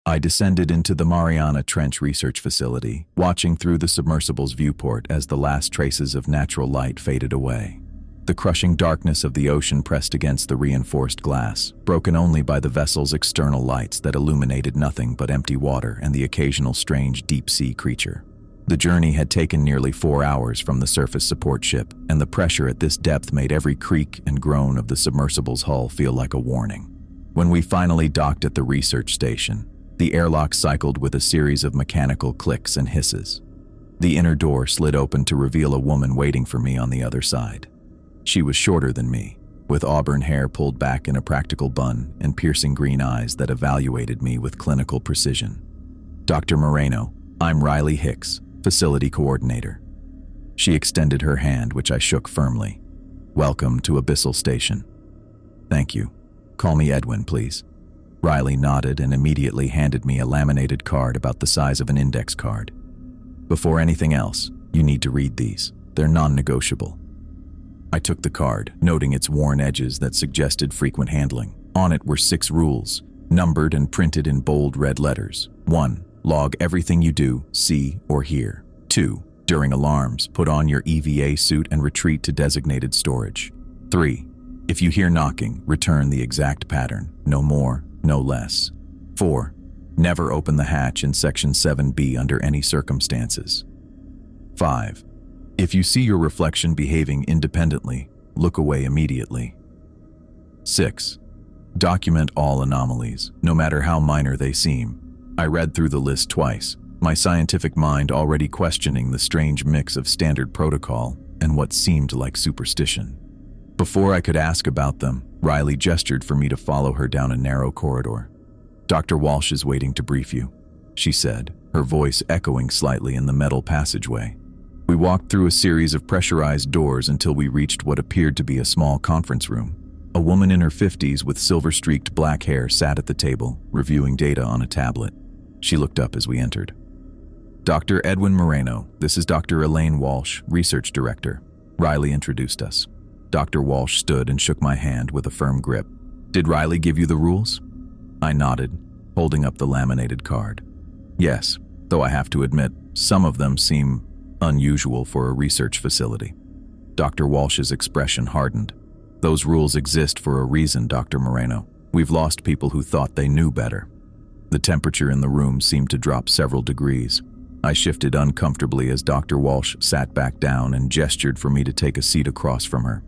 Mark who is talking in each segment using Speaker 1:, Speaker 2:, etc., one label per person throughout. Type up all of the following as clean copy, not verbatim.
Speaker 1: I descended into the Mariana Trench Research Facility, watching through the submersible's viewport as the last traces of natural light faded away. The crushing darkness of the ocean pressed against the reinforced glass, broken only by the vessel's external lights that illuminated nothing but empty water and the occasional strange deep-sea creature. The journey had taken nearly 4 hours from the surface support ship, and the pressure at this depth made every creak and groan of the submersible's hull feel like a warning. When we finally docked at the research station, the airlock cycled with a series of mechanical clicks and hisses. The inner door slid open to reveal a woman waiting for me on the other side. She was shorter than me, with auburn hair pulled back in a practical bun and piercing green eyes that evaluated me with clinical precision. "Dr. Moreno, I'm Riley Hicks, Facility Coordinator." She extended her hand, which I shook firmly. "Welcome to Abyssal Station." "Thank you. Call me Edwin, please." Riley nodded and immediately handed me a laminated card about the size of an index card. "Before anything else, you need to read these. They're non-negotiable." I took the card, noting its worn edges that suggested frequent handling. On it were 6 rules, numbered and printed in bold red letters. 1. Log everything you do, see, or hear. 2. During alarms, put on your EVA suit and retreat to designated storage. 3. If you hear knocking, return the exact pattern, no more, no less. 4. Never open the hatch in Section 7B under any circumstances. 5. If you see your reflection behaving independently, look away immediately. 6. Document all anomalies, no matter how minor they seem. I read through the list twice, my scientific mind already questioning the strange mix of standard protocol and what seemed like superstition. Before I could ask about them, Riley gestured for me to follow her down a narrow corridor. "Dr. Walsh is waiting to brief you," she said, her voice echoing slightly in the metal passageway. We walked through a series of pressurized doors until we reached what appeared to be a small conference room. A woman in her 50s with silver-streaked black hair sat at the table, reviewing data on a tablet. She looked up as we entered. "Dr. Edwin Moreno, this is Dr. Elaine Walsh, Research Director." Riley introduced us. Dr. Walsh stood and shook my hand with a firm grip. "Did Riley give you the rules?" I nodded, holding up the laminated card. "Yes, though I have to admit, some of them seem unusual for a research facility." Dr. Walsh's expression hardened. "Those rules exist for a reason, Dr. Moreno. We've lost people who thought they knew better." The temperature in the room seemed to drop several degrees. I shifted uncomfortably as Dr. Walsh sat back down and gestured for me to take a seat across from her.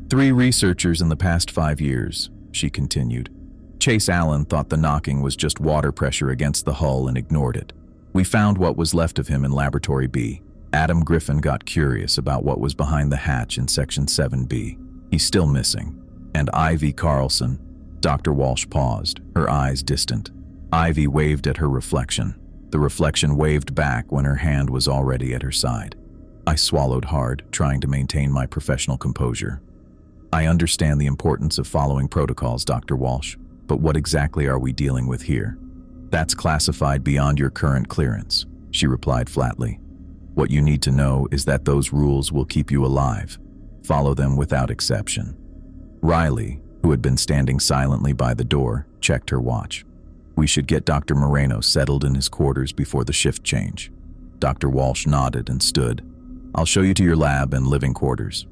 Speaker 1: "3 researchers in the past 5 years," she continued. "Chase Allen thought the knocking was just water pressure against the hull and ignored it. We found what was left of him in Laboratory B. Adam Griffin got curious about what was behind the hatch in Section 7B. He's still missing. And Ivy Carlson." Dr. Walsh paused, her eyes distant. Ivy waved at her reflection. The reflection waved back when her hand was already at her side. I swallowed hard, trying to maintain my professional composure. "I understand the importance of following protocols, Dr. Walsh, but what exactly are we dealing with here?" "That's classified beyond your current clearance," she replied flatly. "What you need to know is that those rules will keep you alive. Follow them without exception." Riley, who had been standing silently by the door, checked her watch. "We should get Dr. Moreno settled in his quarters before the shift change." Dr. Walsh nodded and stood. "I'll show you to your lab and living quarters."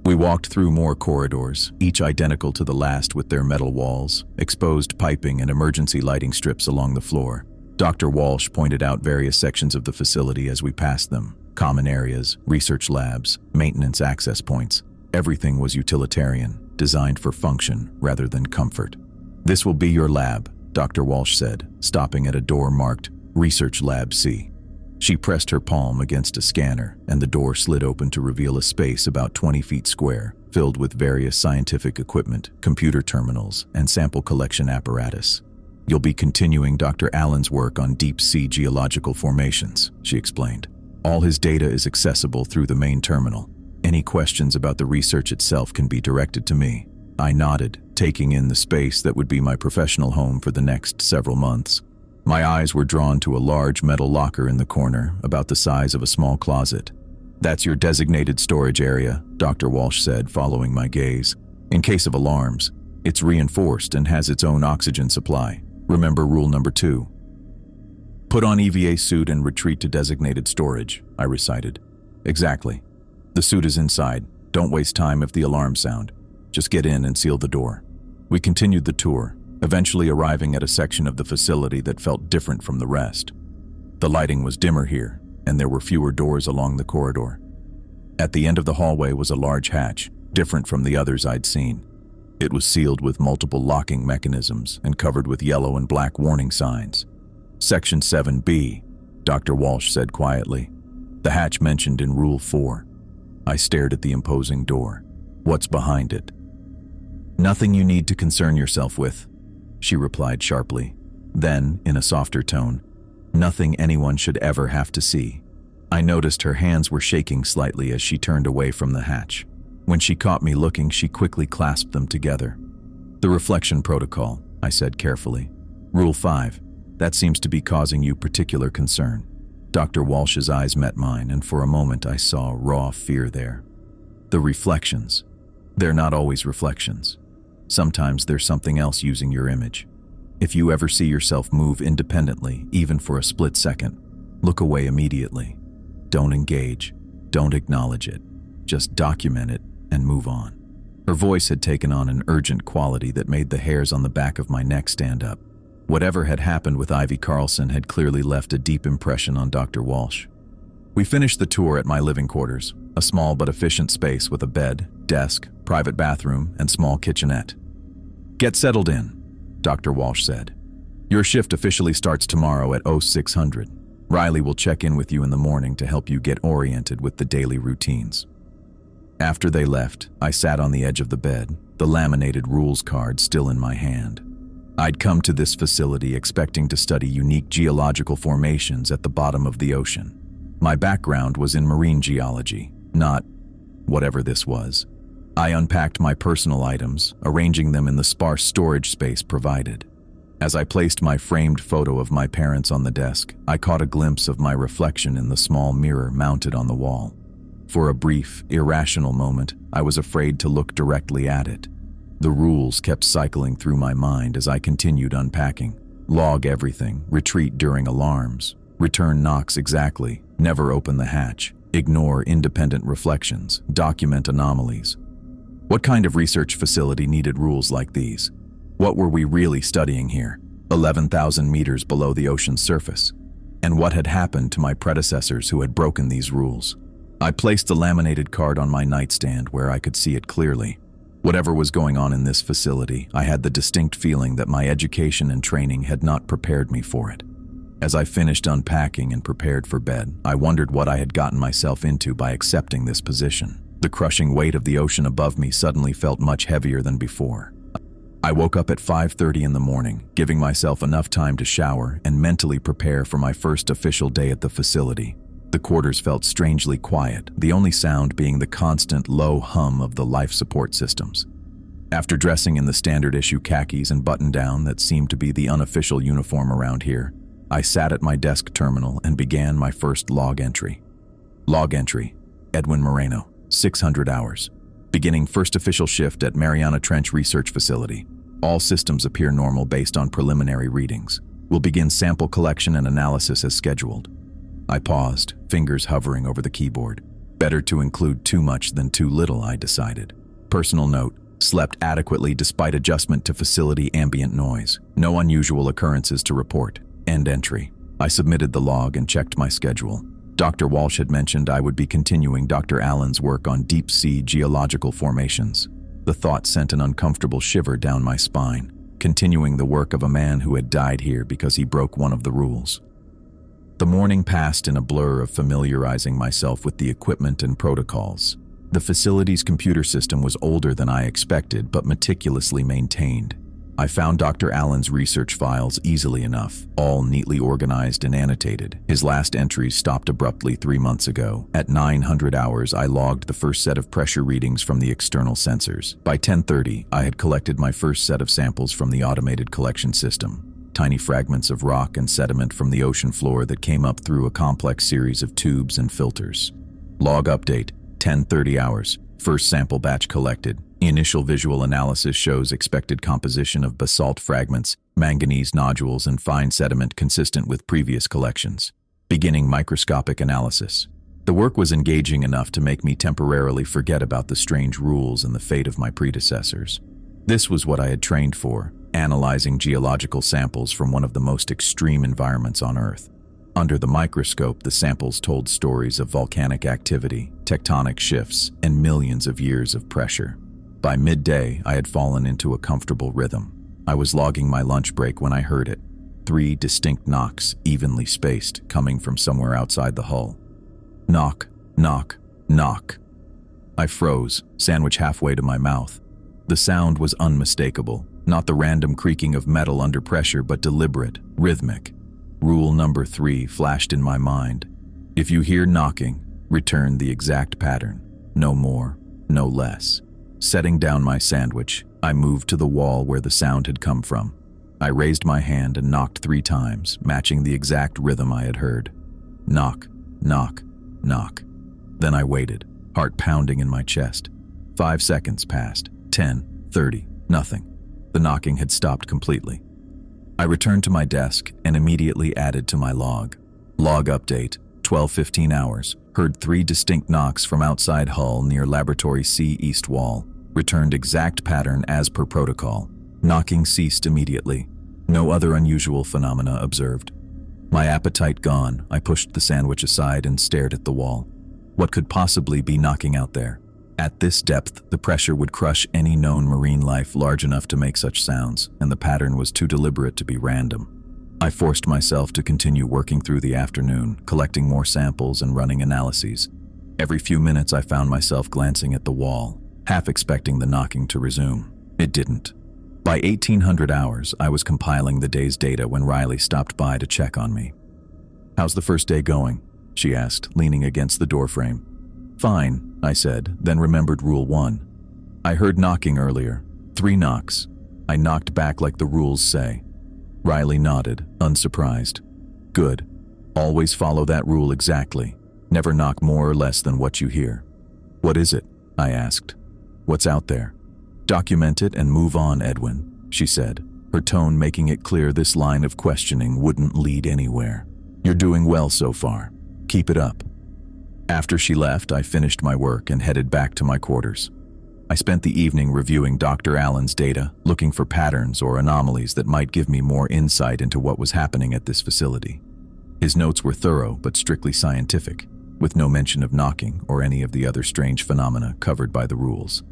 Speaker 1: We walked through more corridors, each identical to the last with their metal walls, exposed piping and emergency lighting strips along the floor. Dr. Walsh pointed out various sections of the facility as we passed them: common areas, research labs, maintenance access points. Everything was utilitarian, designed for function rather than comfort. "This will be your lab," Dr. Walsh said, stopping at a door marked Research Lab C. She pressed her palm against a scanner, and the door slid open to reveal a space about 20 feet square, filled with various scientific equipment, computer terminals, and sample collection apparatus. "You'll be continuing Dr. Allen's work on deep-sea geological formations," she explained. "All his data is accessible through the main terminal. Any questions about the research itself can be directed to me." I nodded, taking in the space that would be my professional home for the next several months. My eyes were drawn to a large metal locker in the corner, about the size of a small closet. "That's your designated storage area," Dr. Walsh said, following my gaze. "In case of alarms, it's reinforced and has its own oxygen supply. Remember rule number 2. Put on EVA suit and retreat to designated storage, I recited. Exactly. The suit is inside. Don't waste time if the alarms sound. Just get in and seal the door. We continued the tour, eventually arriving at a section of the facility that felt different from the rest. The lighting was dimmer here, and there were fewer doors along the corridor. At the end of the hallway was a large hatch, different from the others I'd seen. It was sealed with multiple locking mechanisms and covered with yellow and black warning signs. Section 7B, Dr. Walsh said quietly. The hatch mentioned in Rule 4. I stared at the imposing door. What's behind it? Nothing you need to concern yourself with, she replied sharply. Then, in a softer tone, nothing anyone should ever have to see. I noticed her hands were shaking slightly as she turned away from the hatch. When she caught me looking, she quickly clasped them together. The reflection protocol, I said carefully. Rule 5. That seems to be causing you particular concern. Dr. Walsh's eyes met mine, and for a moment I saw raw fear there. The reflections. They're not always reflections. Sometimes there's something else using your image. If you ever see yourself move independently, even for a split second, look away immediately. Don't engage. Don't acknowledge it. Just document it and move on. Her voice had taken on an urgent quality that made the hairs on the back of my neck stand up. Whatever had happened with Ivy Carlson had clearly left a deep impression on Dr. Walsh. We finished the tour at my living quarters, a small but efficient space with a bed, desk, private bathroom, and small kitchenette. Get settled in, Dr. Walsh said. Your shift officially starts tomorrow at 0600. Riley will check in with you in the morning to help you get oriented with the daily routines. After they left, I sat on the edge of the bed, the laminated rules card still in my hand. I'd come to this facility expecting to study unique geological formations at the bottom of the ocean. My background was in marine geology, not whatever this was. I unpacked my personal items, arranging them in the sparse storage space provided. As I placed my framed photo of my parents on the desk, I caught a glimpse of my reflection in the small mirror mounted on the wall. For a brief, irrational moment, I was afraid to look directly at it. The rules kept cycling through my mind as I continued unpacking. Log everything, retreat during alarms, return knocks exactly, never open the hatch, ignore independent reflections, document anomalies. What kind of research facility needed rules like these? What were we really studying here, 11,000 meters below the ocean's surface? And what had happened to my predecessors who had broken these rules? I placed the laminated card on my nightstand where I could see it clearly. Whatever was going on in this facility, I had the distinct feeling that my education and training had not prepared me for it. As I finished unpacking and prepared for bed, I wondered what I had gotten myself into by accepting this position. The crushing weight of the ocean above me suddenly felt much heavier than before. I woke up at 5:30 in the morning, giving myself enough time to shower and mentally prepare for my first official day at the facility. The quarters felt strangely quiet, the only sound being the constant low hum of the life support systems. After dressing in the standard issue khakis and button-down that seemed to be the unofficial uniform around here, I sat at my desk terminal and began my first log entry. Log entry, Edwin Moreno, 600 hours. Beginning first official shift at Mariana Trench Research Facility. All systems appear normal based on preliminary readings. We'll begin sample collection and analysis as scheduled. I paused, fingers hovering over the keyboard. Better to include too much than too little, I decided. Personal note, slept adequately despite adjustment to facility ambient noise. No unusual occurrences to report. End entry. I submitted the log and checked my schedule. Dr. Walsh had mentioned I would be continuing Dr. Allen's work on deep-sea geological formations. The thought sent an uncomfortable shiver down my spine, continuing the work of a man who had died here because he broke one of the rules. The morning passed in a blur of familiarizing myself with the equipment and protocols. The facility's computer system was older than I expected, but meticulously maintained. I found Dr. Allen's research files easily enough, all neatly organized and annotated. His last entries stopped abruptly 3 months ago. At 900 hours, I logged the first set of pressure readings from the external sensors. By 10:30, I had collected my first set of samples from the automated collection system. Tiny fragments of rock and sediment from the ocean floor that came up through a complex series of tubes and filters. Log update, 10:30 hours. First sample batch collected. Initial visual analysis shows expected composition of basalt fragments, manganese nodules, and fine sediment consistent with previous collections. Beginning microscopic analysis. The work was engaging enough to make me temporarily forget about the strange rules and the fate of my predecessors. This was what I had trained for, analyzing geological samples from one of the most extreme environments on Earth. Under the microscope, the samples told stories of volcanic activity, tectonic shifts, and millions of years of pressure. By midday, I had fallen into a comfortable rhythm. I was logging my lunch break when I heard it. 3 distinct knocks, evenly spaced, coming from somewhere outside the hull. Knock, knock, knock. I froze, sandwich halfway to my mouth. The sound was unmistakable, not the random creaking of metal under pressure, but deliberate, rhythmic. Rule number 3 flashed in my mind. If you hear knocking, return the exact pattern. No more, no less. Setting down my sandwich, I moved to the wall where the sound had come from. I raised my hand and knocked 3 times, matching the exact rhythm I had heard. Knock, knock, knock. Then I waited, heart pounding in my chest. 5 seconds passed, 10, 30, nothing. The knocking had stopped completely. I returned to my desk and immediately added to my log. Log update, 12:15 hours. Heard 3 distinct knocks from outside hull near Laboratory C east wall. Returned exact pattern as per protocol. Knocking ceased immediately. No other unusual phenomena observed. My appetite gone, I pushed the sandwich aside and stared at the wall. What could possibly be knocking out there? At this depth, the pressure would crush any known marine life large enough to make such sounds, and the pattern was too deliberate to be random. I forced myself to continue working through the afternoon, collecting more samples and running analyses. Every few minutes I found myself glancing at the wall, half expecting the knocking to resume. It didn't. By 1800 hours, I was compiling the day's data when Riley stopped by to check on me. "How's the first day going?" she asked, leaning against the doorframe. "Fine," I said, then remembered Rule 1. "I heard knocking earlier. 3 knocks. I knocked back like the rules say." Riley nodded, unsurprised. "Good. Always follow that rule exactly. Never knock more or less than what you hear." "What is it?" I asked. "What's out there?" "Document it and move on, Edwin," she said, her tone making it clear this line of questioning wouldn't lead anywhere. "You're doing well so far. Keep it up." After she left, I finished my work and headed back to my quarters. I spent the evening reviewing Dr. Allen's data, looking for patterns or anomalies that might give me more insight into what was happening at this facility. His notes were thorough but strictly scientific, with no mention of knocking or any of the other strange phenomena covered by the rules.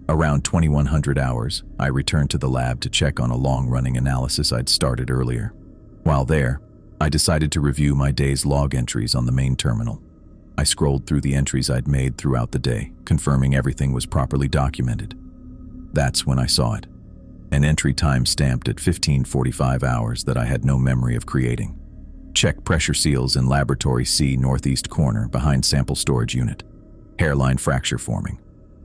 Speaker 1: Around 2100 hours, I returned to the lab to check on a long-running analysis I'd started earlier. While there, I decided to review my day's log entries on the main terminal. I scrolled through the entries I'd made throughout the day, confirming everything was properly documented. That's when I saw it. An entry time stamped at 1545 hours that I had no memory of creating. Check pressure seals in Laboratory C northeast corner behind sample storage unit. Hairline fracture forming.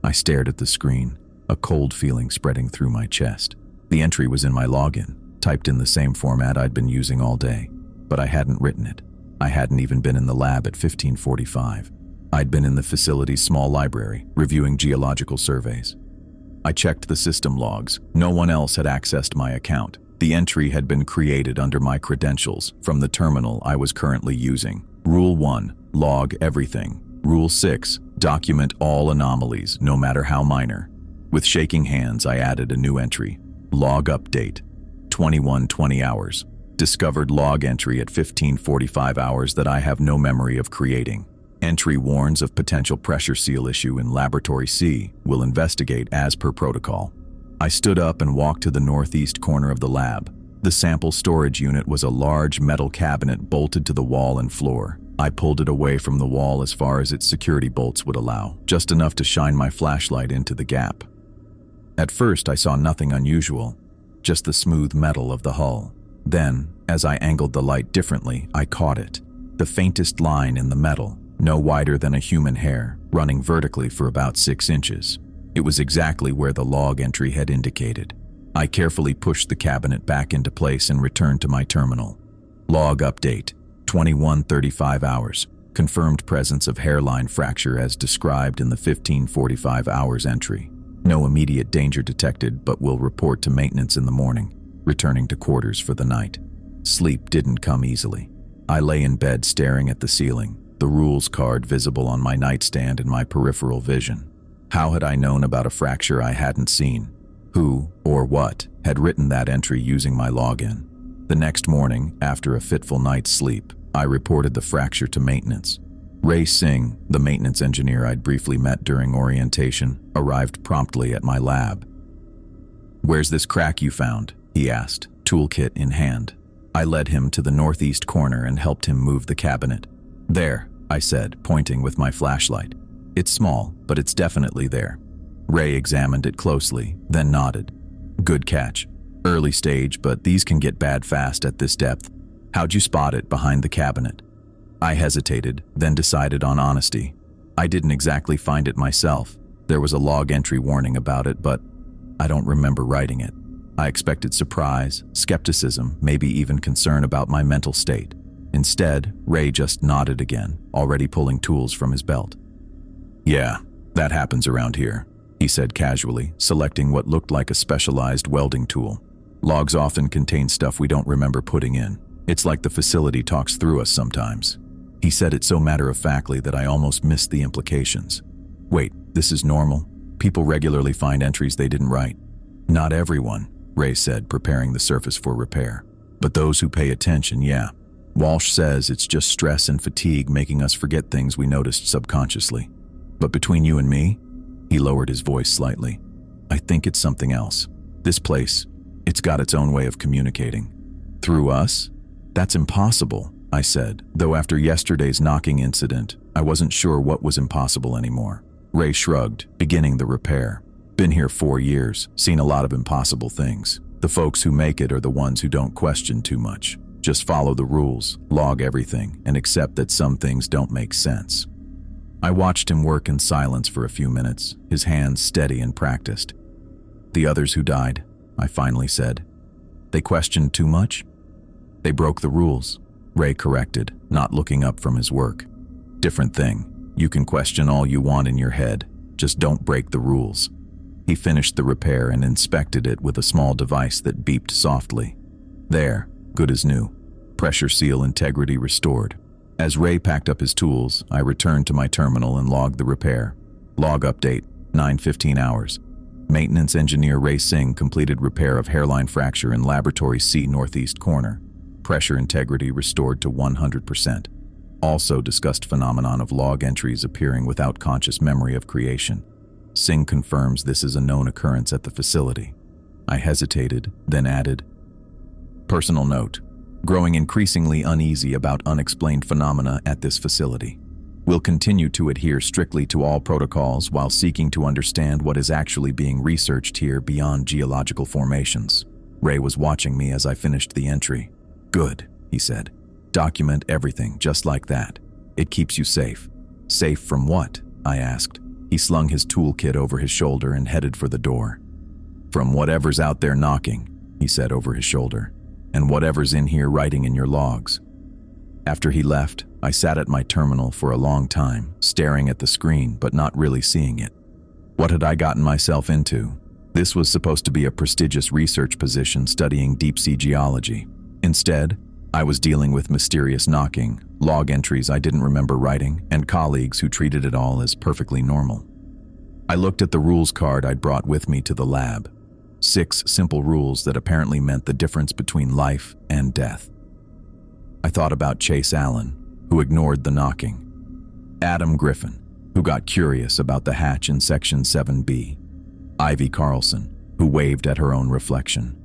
Speaker 1: I stared at the screen, a cold feeling spreading through my chest. The entry was in my login, typed in the same format I'd been using all day, but I hadn't written it. I hadn't even been in the lab at 1545. I'd been in the facility's small library, reviewing geological surveys. I checked the system logs. No one else had accessed my account. The entry had been created under my credentials from the terminal I was currently using. Rule 1, log everything. Rule 6, document all anomalies, no matter how minor. With shaking hands, I added a new entry. Log update, 2120 hours. Discovered log entry at 1545 hours that I have no memory of creating. Entry warns of potential pressure seal issue in Laboratory C. Will investigate as per protocol. I stood up and walked to the northeast corner of the lab. The sample storage unit was a large metal cabinet bolted to the wall and floor. I pulled it away from the wall as far as its security bolts would allow, just enough to shine my flashlight into the gap. At first, I saw nothing unusual, just the smooth metal of the hull. Then, as I angled the light differently, I caught it. The faintest line in the metal, no wider than a human hair, running vertically for about 6 inches. It was exactly where the log entry had indicated. I carefully pushed the cabinet back into place and returned to my terminal. Log update, 2135 hours. Confirmed presence of hairline fracture as described in the 15:45 hours entry. No immediate danger detected, but will report to maintenance in the morning, returning to quarters for the night. Sleep didn't come easily. I lay in bed staring at the ceiling, the rules card visible on my nightstand in my peripheral vision. How had I known about a fracture I hadn't seen? Who, or what, had written that entry using my login? The next morning, after a fitful night's sleep, I reported the fracture to maintenance. Ray Singh, the maintenance engineer I'd briefly met during orientation, arrived promptly at my lab. "Where's this crack you found?" he asked, toolkit in hand. I led him to the northeast corner and helped him move the cabinet. "There," I said, pointing with my flashlight. "It's small, but it's definitely there." Ray examined it closely, then nodded. "Good catch. Early stage, but these can get bad fast at this depth. How'd you spot it behind the cabinet?" I hesitated, then decided on honesty. I didn't exactly find it myself. There was a log entry warning about it, but I don't remember writing it. I expected surprise, skepticism, maybe even concern about my mental state. Instead, Ray just nodded again, already pulling tools from his belt. "Yeah, that happens around here," he said casually, selecting what looked like a specialized welding tool. "Logs often contain stuff we don't remember putting in. It's like the facility talks through us sometimes." He said it so matter-of-factly that I almost missed the implications. "Wait, this is normal? People regularly find entries they didn't write." "Not everyone," Ray said, preparing the surface for repair. "But those who pay attention, yeah. Walsh says it's just stress and fatigue making us forget things we noticed subconsciously. But between you and me," he lowered his voice slightly, "I think it's something else. This place, it's got its own way of communicating." "Through us? That's impossible," I said, though after yesterday's knocking incident, I wasn't sure what was impossible anymore. Ray shrugged, beginning the repair. "Been here 4 years, seen a lot of impossible things. The folks who make it are the ones who don't question too much. Just follow the rules, log everything, and accept that some things don't make sense." I watched him work in silence for a few minutes, his hands steady and practiced. "The others who died," I finally said. "They questioned too much?" "They broke the rules," Ray corrected, not looking up from his work. "Different thing. You can question all you want in your head. Just don't break the rules." He finished the repair and inspected it with a small device that beeped softly. "There, good as new. Pressure seal integrity restored." As Ray packed up his tools, I returned to my terminal and logged the repair. Log update, 9:15 hours. Maintenance engineer Ray Singh completed repair of hairline fracture in laboratory C northeast corner. Pressure integrity restored to 100%. Also discussed phenomenon of log entries appearing without conscious memory of creation. Singh confirms this is a known occurrence at the facility. I hesitated, then added, "Personal note, growing increasingly uneasy about unexplained phenomena at this facility. We'll continue to adhere strictly to all protocols while seeking to understand what is actually being researched here beyond geological formations." Ray was watching me as I finished the entry. "Good," he said. "Document everything just like that. It keeps you safe." "Safe from what?" I asked. He slung his toolkit over his shoulder and headed for the door. "From whatever's out there knocking," he said over his shoulder, "and whatever's in here writing in your logs." After he left, I sat at my terminal for a long time, staring at the screen but not really seeing it. What had I gotten myself into? This was supposed to be a prestigious research position studying deep-sea geology. Instead, I was dealing with mysterious knocking, log entries I didn't remember writing, and colleagues who treated it all as perfectly normal. I looked at the rules card I'd brought with me to the lab. 6 simple rules that apparently meant the difference between life and death. I thought about Chase Allen, who ignored the knocking. Adam Griffin, who got curious about the hatch in Section 7B. Ivy Carlson, who waved at her own reflection.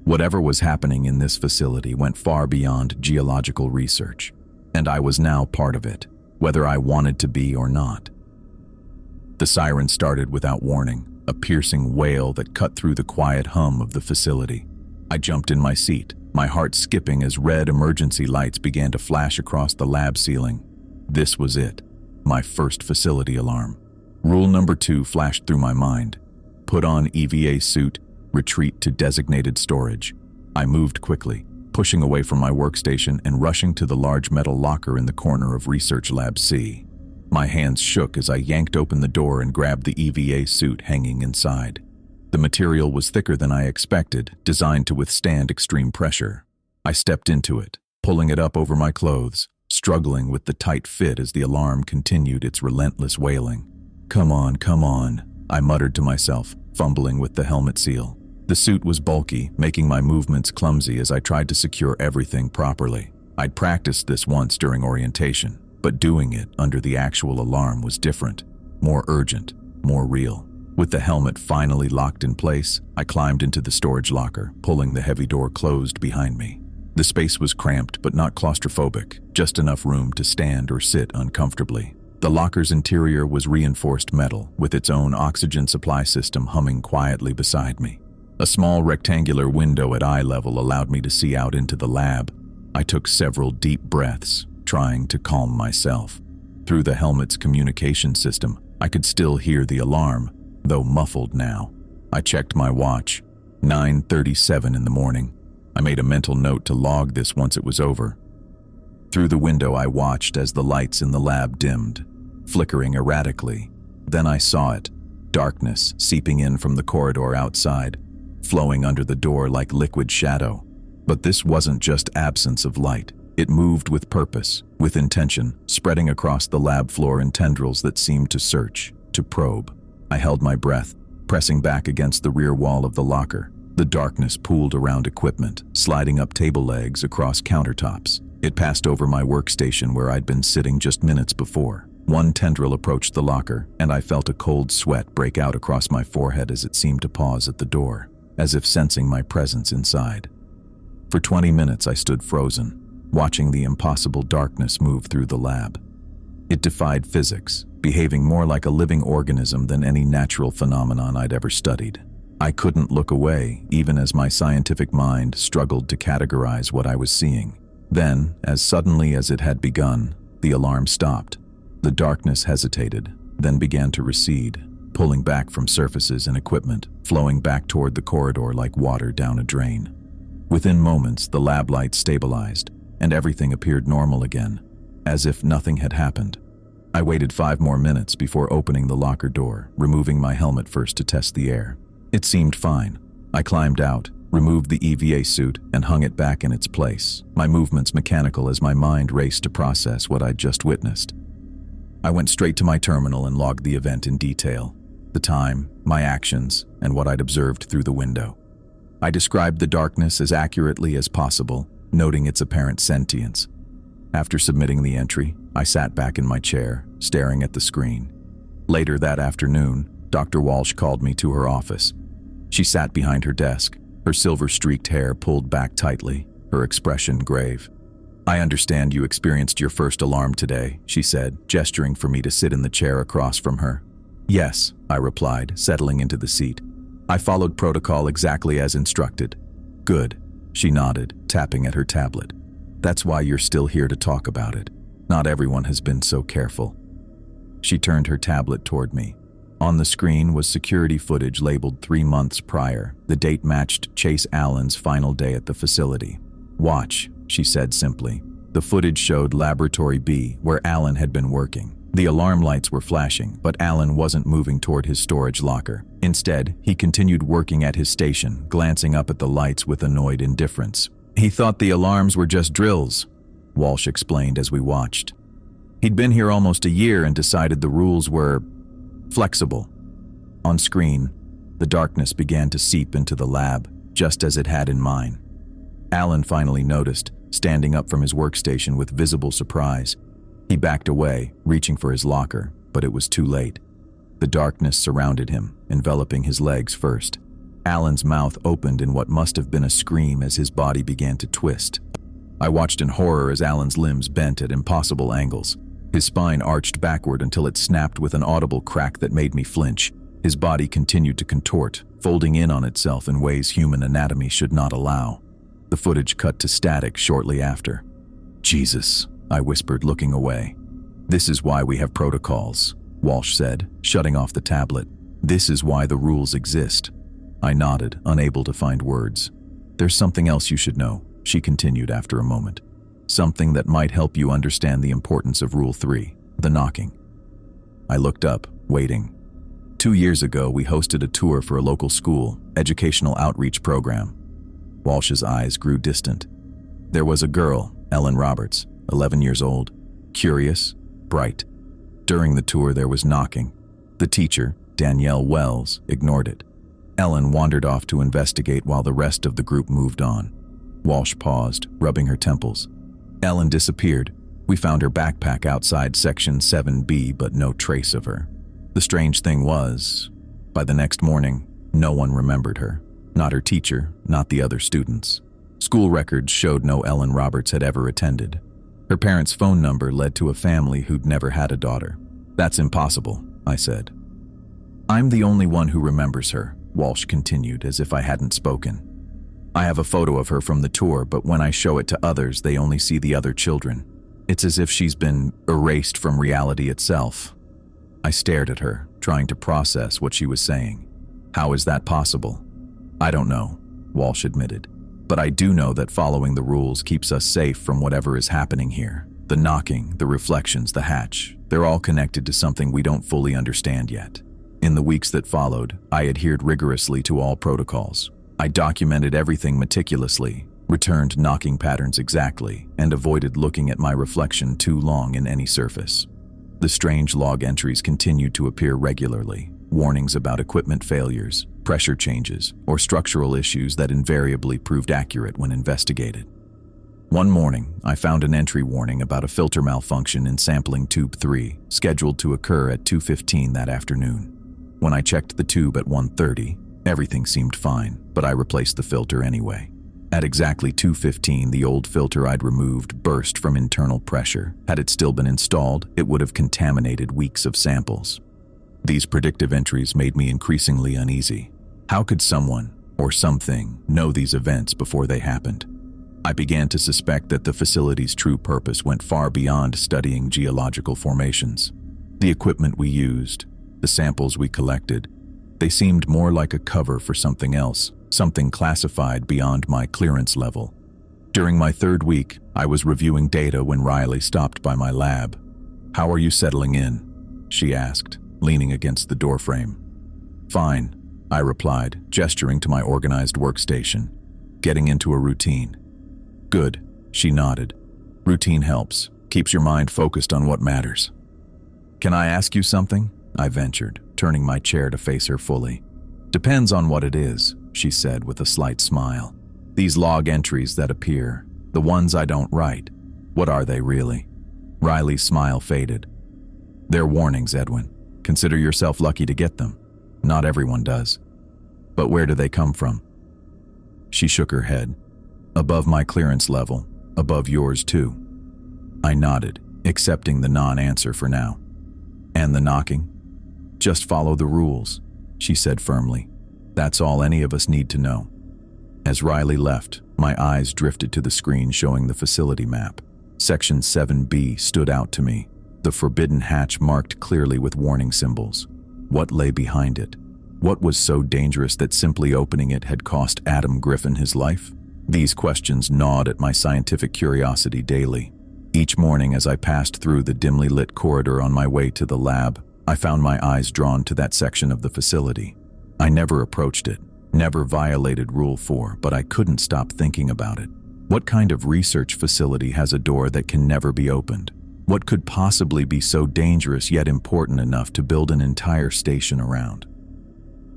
Speaker 1: Whatever was happening in this facility went far beyond geological research, and I was now part of it, whether I wanted to be or not. The siren started without warning, a piercing wail that cut through the quiet hum of the facility. I jumped in my seat, my heart skipping as red emergency lights began to flash across the lab ceiling. This was it, my first facility alarm. Rule number 2 flashed through my mind. Put on EVA suit, retreat to designated storage. I moved quickly, pushing away from my workstation and rushing to the large metal locker in the corner of Research Lab C. My hands shook as I yanked open the door and grabbed the EVA suit hanging inside. The material was thicker than I expected, designed to withstand extreme pressure. I stepped into it, pulling it up over my clothes, struggling with the tight fit as the alarm continued its relentless wailing. Come on, I muttered to myself, fumbling with the helmet seal. The suit was bulky, making my movements clumsy as I tried to secure everything properly. I'd practiced this once during orientation, but doing it under the actual alarm was different, more urgent, more real. With the helmet finally locked in place, I climbed into the storage locker, pulling the heavy door closed behind me. The space was cramped but not claustrophobic, just enough room to stand or sit uncomfortably. The locker's interior was reinforced metal, with its own oxygen supply system humming quietly beside me. A small rectangular window at eye level allowed me to see out into the lab. I took several deep breaths, trying to calm myself. Through the helmet's communication system, I could still hear the alarm, though muffled now. I checked my watch. 9:37 in the morning. I made a mental note to log this once it was over. Through the window, I watched as the lights in the lab dimmed, flickering erratically. Then I saw it, darkness seeping in from the corridor outside, flowing under the door like liquid shadow. But this wasn't just absence of light. It moved with purpose, with intention, spreading across the lab floor in tendrils that seemed to search, to probe. I held my breath, pressing back against the rear wall of the locker. The darkness pooled around equipment, sliding up table legs across countertops. It passed over my workstation where I'd been sitting just minutes before. One tendril approached the locker, and I felt a cold sweat break out across my forehead as it seemed to pause at the door, as if sensing my presence inside. For 20 minutes I stood frozen, watching the impossible darkness move through the lab. It defied physics, behaving more like a living organism than any natural phenomenon I'd ever studied. I couldn't look away, even as my scientific mind struggled to categorize what I was seeing. Then, as suddenly as it had begun, the alarm stopped. The darkness hesitated, then began to recede, pulling back from surfaces and equipment, flowing back toward the corridor like water down a drain. Within moments, the lab lights stabilized, and everything appeared normal again, as if nothing had happened. I waited 5 more minutes before opening the locker door, removing my helmet first to test the air. It seemed fine. I climbed out, removed the EVA suit, and hung it back in its place, my movements mechanical as my mind raced to process what I'd just witnessed. I went straight to my terminal and logged the event in detail, the time, my actions, and what I'd observed through the window. I described the darkness as accurately as possible, noting its apparent sentience. After submitting the entry, I sat back in my chair, staring at the screen. Later that afternoon, Dr. Walsh called me to her office. She sat behind her desk, her silver-streaked hair pulled back tightly, her expression grave. "I understand you experienced your first alarm today," she said, gesturing for me to sit in the chair across from her. "Yes," I replied, settling into the seat. "I followed protocol exactly as instructed." "Good," she nodded, tapping at her tablet. "That's why you're still here to talk about it. Not everyone has been so careful." She turned her tablet toward me. On the screen was security footage labeled 3 months prior. The date matched Chase Allen's final day at the facility. "Watch," she said simply. The footage showed Laboratory B, where Allen had been working. The alarm lights were flashing, but Allen wasn't moving toward his storage locker. Instead, he continued working at his station, glancing up at the lights with annoyed indifference. "He thought the alarms were just drills," Walsh explained as we watched. "He'd been here almost a year and decided the rules were flexible." On screen, the darkness began to seep into the lab, just as it had in mine. Allen finally noticed, standing up from his workstation with visible surprise. He backed away, reaching for his locker, but it was too late. The darkness surrounded him, enveloping his legs first. Allen's mouth opened in what must have been a scream as his body began to twist. I watched in horror as Allen's limbs bent at impossible angles. His spine arched backward until it snapped with an audible crack that made me flinch. His body continued to contort, folding in on itself in ways human anatomy should not allow. The footage cut to static shortly after. "Jesus," I whispered, looking away. "This is why we have protocols," Walsh said, shutting off the tablet. "This is why the rules exist." I nodded, unable to find words. "There's something else you should know," she continued after a moment. Something that might help you understand the importance of Rule 3, the knocking. I looked up, waiting. 2 years ago, we hosted a tour for a local school, educational outreach program. Walsh's eyes grew distant. There was a girl, Ellen Roberts, 11 years old, curious, bright. During the tour, there was knocking. The teacher, Danielle Wells, ignored it. Ellen wandered off to investigate while the rest of the group moved on. Walsh paused, rubbing her temples. Ellen disappeared. We found her backpack outside Section 7B, but no trace of her. The strange thing was, by the next morning, no one remembered her. Not her teacher, not the other students. School records showed no Ellen Roberts had ever attended. Her parents' phone number led to a family who'd never had a daughter. That's impossible, I said. I'm the only one who remembers her, Walsh continued as if I hadn't spoken. I have a photo of her from the tour, but when I show it to others, they only see the other children. It's as if she's been erased from reality itself. I stared at her, trying to process what she was saying. How is that possible? I don't know, Walsh admitted. But I do know that following the rules keeps us safe from whatever is happening here. The knocking, the reflections, the hatch, they're all connected to something we don't fully understand yet. In the weeks that followed, I adhered rigorously to all protocols. I documented everything meticulously, returned knocking patterns exactly, and avoided looking at my reflection too long in any surface. The strange log entries continued to appear regularly, warnings about equipment failures, pressure changes, or structural issues that invariably proved accurate when investigated. One morning, I found an entry warning about a filter malfunction in sampling tube 3, scheduled to occur at 2:15 that afternoon. When I checked the tube at 1:30, everything seemed fine, but I replaced the filter anyway. At exactly 2:15, the old filter I'd removed burst from internal pressure. Had it still been installed, it would have contaminated weeks of samples. These predictive entries made me increasingly uneasy. How could someone, or something, know these events before they happened? I began to suspect that the facility's true purpose went far beyond studying geological formations. The equipment we used, the samples we collected, they seemed more like a cover for something else, something classified beyond my clearance level. During my 3rd week, I was reviewing data when Riley stopped by my lab. "How are you settling in?" she asked, leaning against the doorframe. "Fine," I replied, gesturing to my organized workstation. "Getting into a routine." "Good," she nodded. "Routine helps, keeps your mind focused on what matters." "Can I ask you something?" I ventured, turning my chair to face her fully. "Depends on what it is," she said with a slight smile. "These log entries that appear, the ones I don't write, what are they really?" Riley's smile faded. "They're warnings, Edwin. Consider yourself lucky to get them. Not everyone does." "But where do they come from?" She shook her head. "Above my clearance level, above yours too." I nodded, accepting the non-answer for now. "And the knocking?" "Just follow the rules," she said firmly. "That's all any of us need to know." As Riley left, my eyes drifted to the screen showing the facility map. Section 7B stood out to me, the forbidden hatch marked clearly with warning symbols. What lay behind it? What was so dangerous that simply opening it had cost Adam Griffin his life? These questions gnawed at my scientific curiosity daily. Each morning as I passed through the dimly lit corridor on my way to the lab, I found my eyes drawn to that section of the facility. I never approached it, never violated Rule 4, but I couldn't stop thinking about it. What kind of research facility has a door that can never be opened? What could possibly be so dangerous yet important enough to build an entire station around?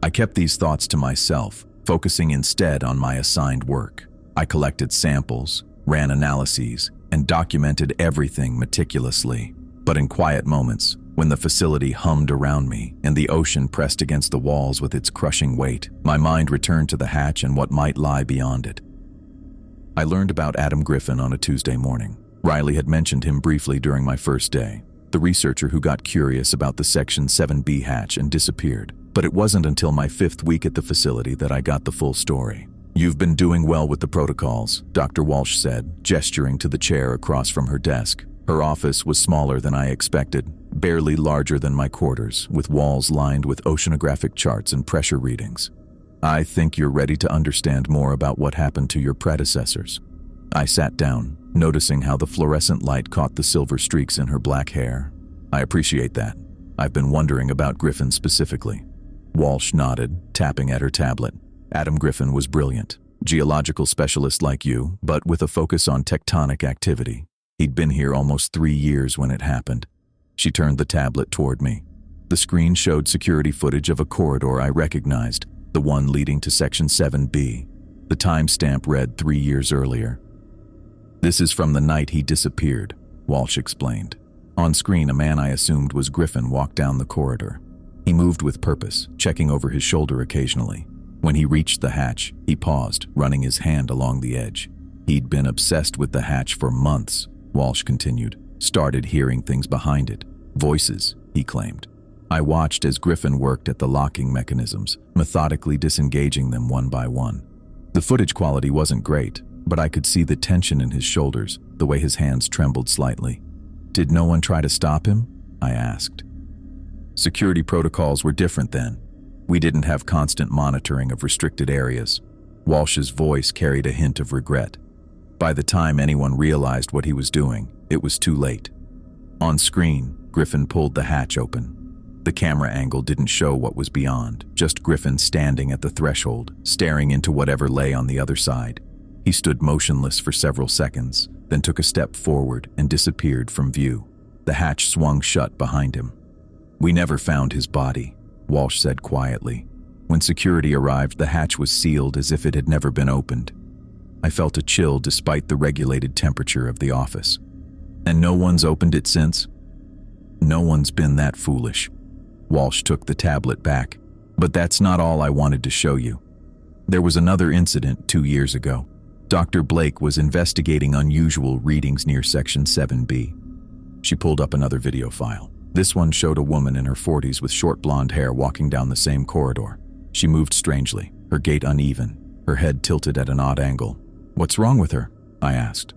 Speaker 1: I kept these thoughts to myself, focusing instead on my assigned work. I collected samples, ran analyses, and documented everything meticulously. But in quiet moments, when the facility hummed around me and the ocean pressed against the walls with its crushing weight, my mind returned to the hatch and what might lie beyond it. I learned about Adam Griffin on a Tuesday morning. Riley had mentioned him briefly during my first day, the researcher who got curious about the Section 7B hatch and disappeared. But it wasn't until my 5th week at the facility that I got the full story. "You've been doing well with the protocols," Dr. Walsh said, gesturing to the chair across from her desk. Her office was smaller than I expected, barely larger than my quarters, with walls lined with oceanographic charts and pressure readings. "I think you're ready to understand more about what happened to your predecessors." I sat down, noticing how the fluorescent light caught the silver streaks in her black hair. I appreciate that. I've been wondering about Griffin specifically. Walsh nodded, tapping at her tablet. Adam Griffin was brilliant. Geological specialist like you, but with a focus on tectonic activity. He'd been here almost 3 years when it happened. She turned the tablet toward me. The screen showed security footage of a corridor I recognized, the one leading to Section 7B. The timestamp read 3 years earlier. This is from the night he disappeared, Walsh explained. On screen, a man I assumed was Griffin walked down the corridor. He moved with purpose, checking over his shoulder occasionally. When he reached the hatch, he paused, running his hand along the edge. He'd been obsessed with the hatch for months, Walsh continued. Started hearing things behind it. Voices, he claimed. I watched as Griffin worked at the locking mechanisms, methodically disengaging them one by one. The footage quality wasn't great, but I could see the tension in his shoulders, the way his hands trembled slightly. Did no one try to stop him? I asked. Security protocols were different then. We didn't have constant monitoring of restricted areas. Walsh's voice carried a hint of regret. By the time anyone realized what he was doing, it was too late. On screen, Griffin pulled the hatch open. The camera angle didn't show what was beyond, just Griffin standing at the threshold, staring into whatever lay on the other side. He stood motionless for several seconds, then took a step forward and disappeared from view. The hatch swung shut behind him. We never found his body, Walsh said quietly. When security arrived, the hatch was sealed as if it had never been opened. I felt a chill despite the regulated temperature of the office. And no one's opened it since? No one's been that foolish. Walsh took the tablet back. But that's not all I wanted to show you. There was another incident 2 years ago. Dr. Blake was investigating unusual readings near Section 7B. She pulled up another video file. This one showed a woman in her 40s with short blonde hair walking down the same corridor. She moved strangely, her gait uneven, her head tilted at an odd angle. "What's wrong with her?" I asked.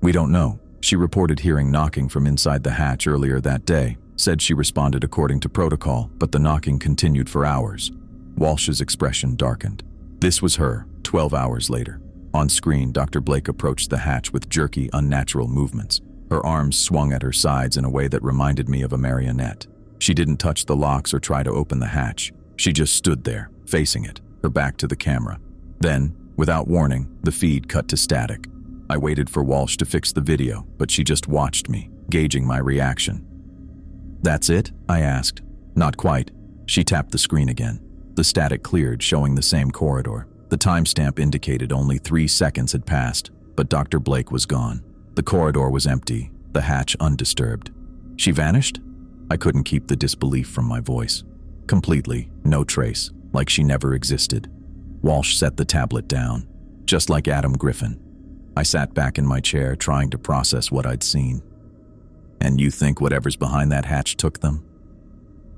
Speaker 1: "We don't know. She reported hearing knocking from inside the hatch earlier that day, said she responded according to protocol, but the knocking continued for hours." Walsh's expression darkened. This was her, 12 hours later. On screen, Dr. Blake approached the hatch with jerky, unnatural movements. Her arms swung at her sides in a way that reminded me of a marionette. She didn't touch the locks or try to open the hatch. She just stood there, facing it, her back to the camera. Then, without warning, the feed cut to static. I waited for Walsh to fix the video, but she just watched me, gauging my reaction. "That's it?" I asked. "Not quite." She tapped the screen again. The static cleared, showing the same corridor. The timestamp indicated only 3 seconds had passed, but Dr. Blake was gone. The corridor was empty, the hatch undisturbed. She vanished? I couldn't keep the disbelief from my voice. Completely, no trace, like she never existed. Walsh set the tablet down, just like Adam Griffin. I sat back in my chair, trying to process what I'd seen. "And you think whatever's behind that hatch took them?"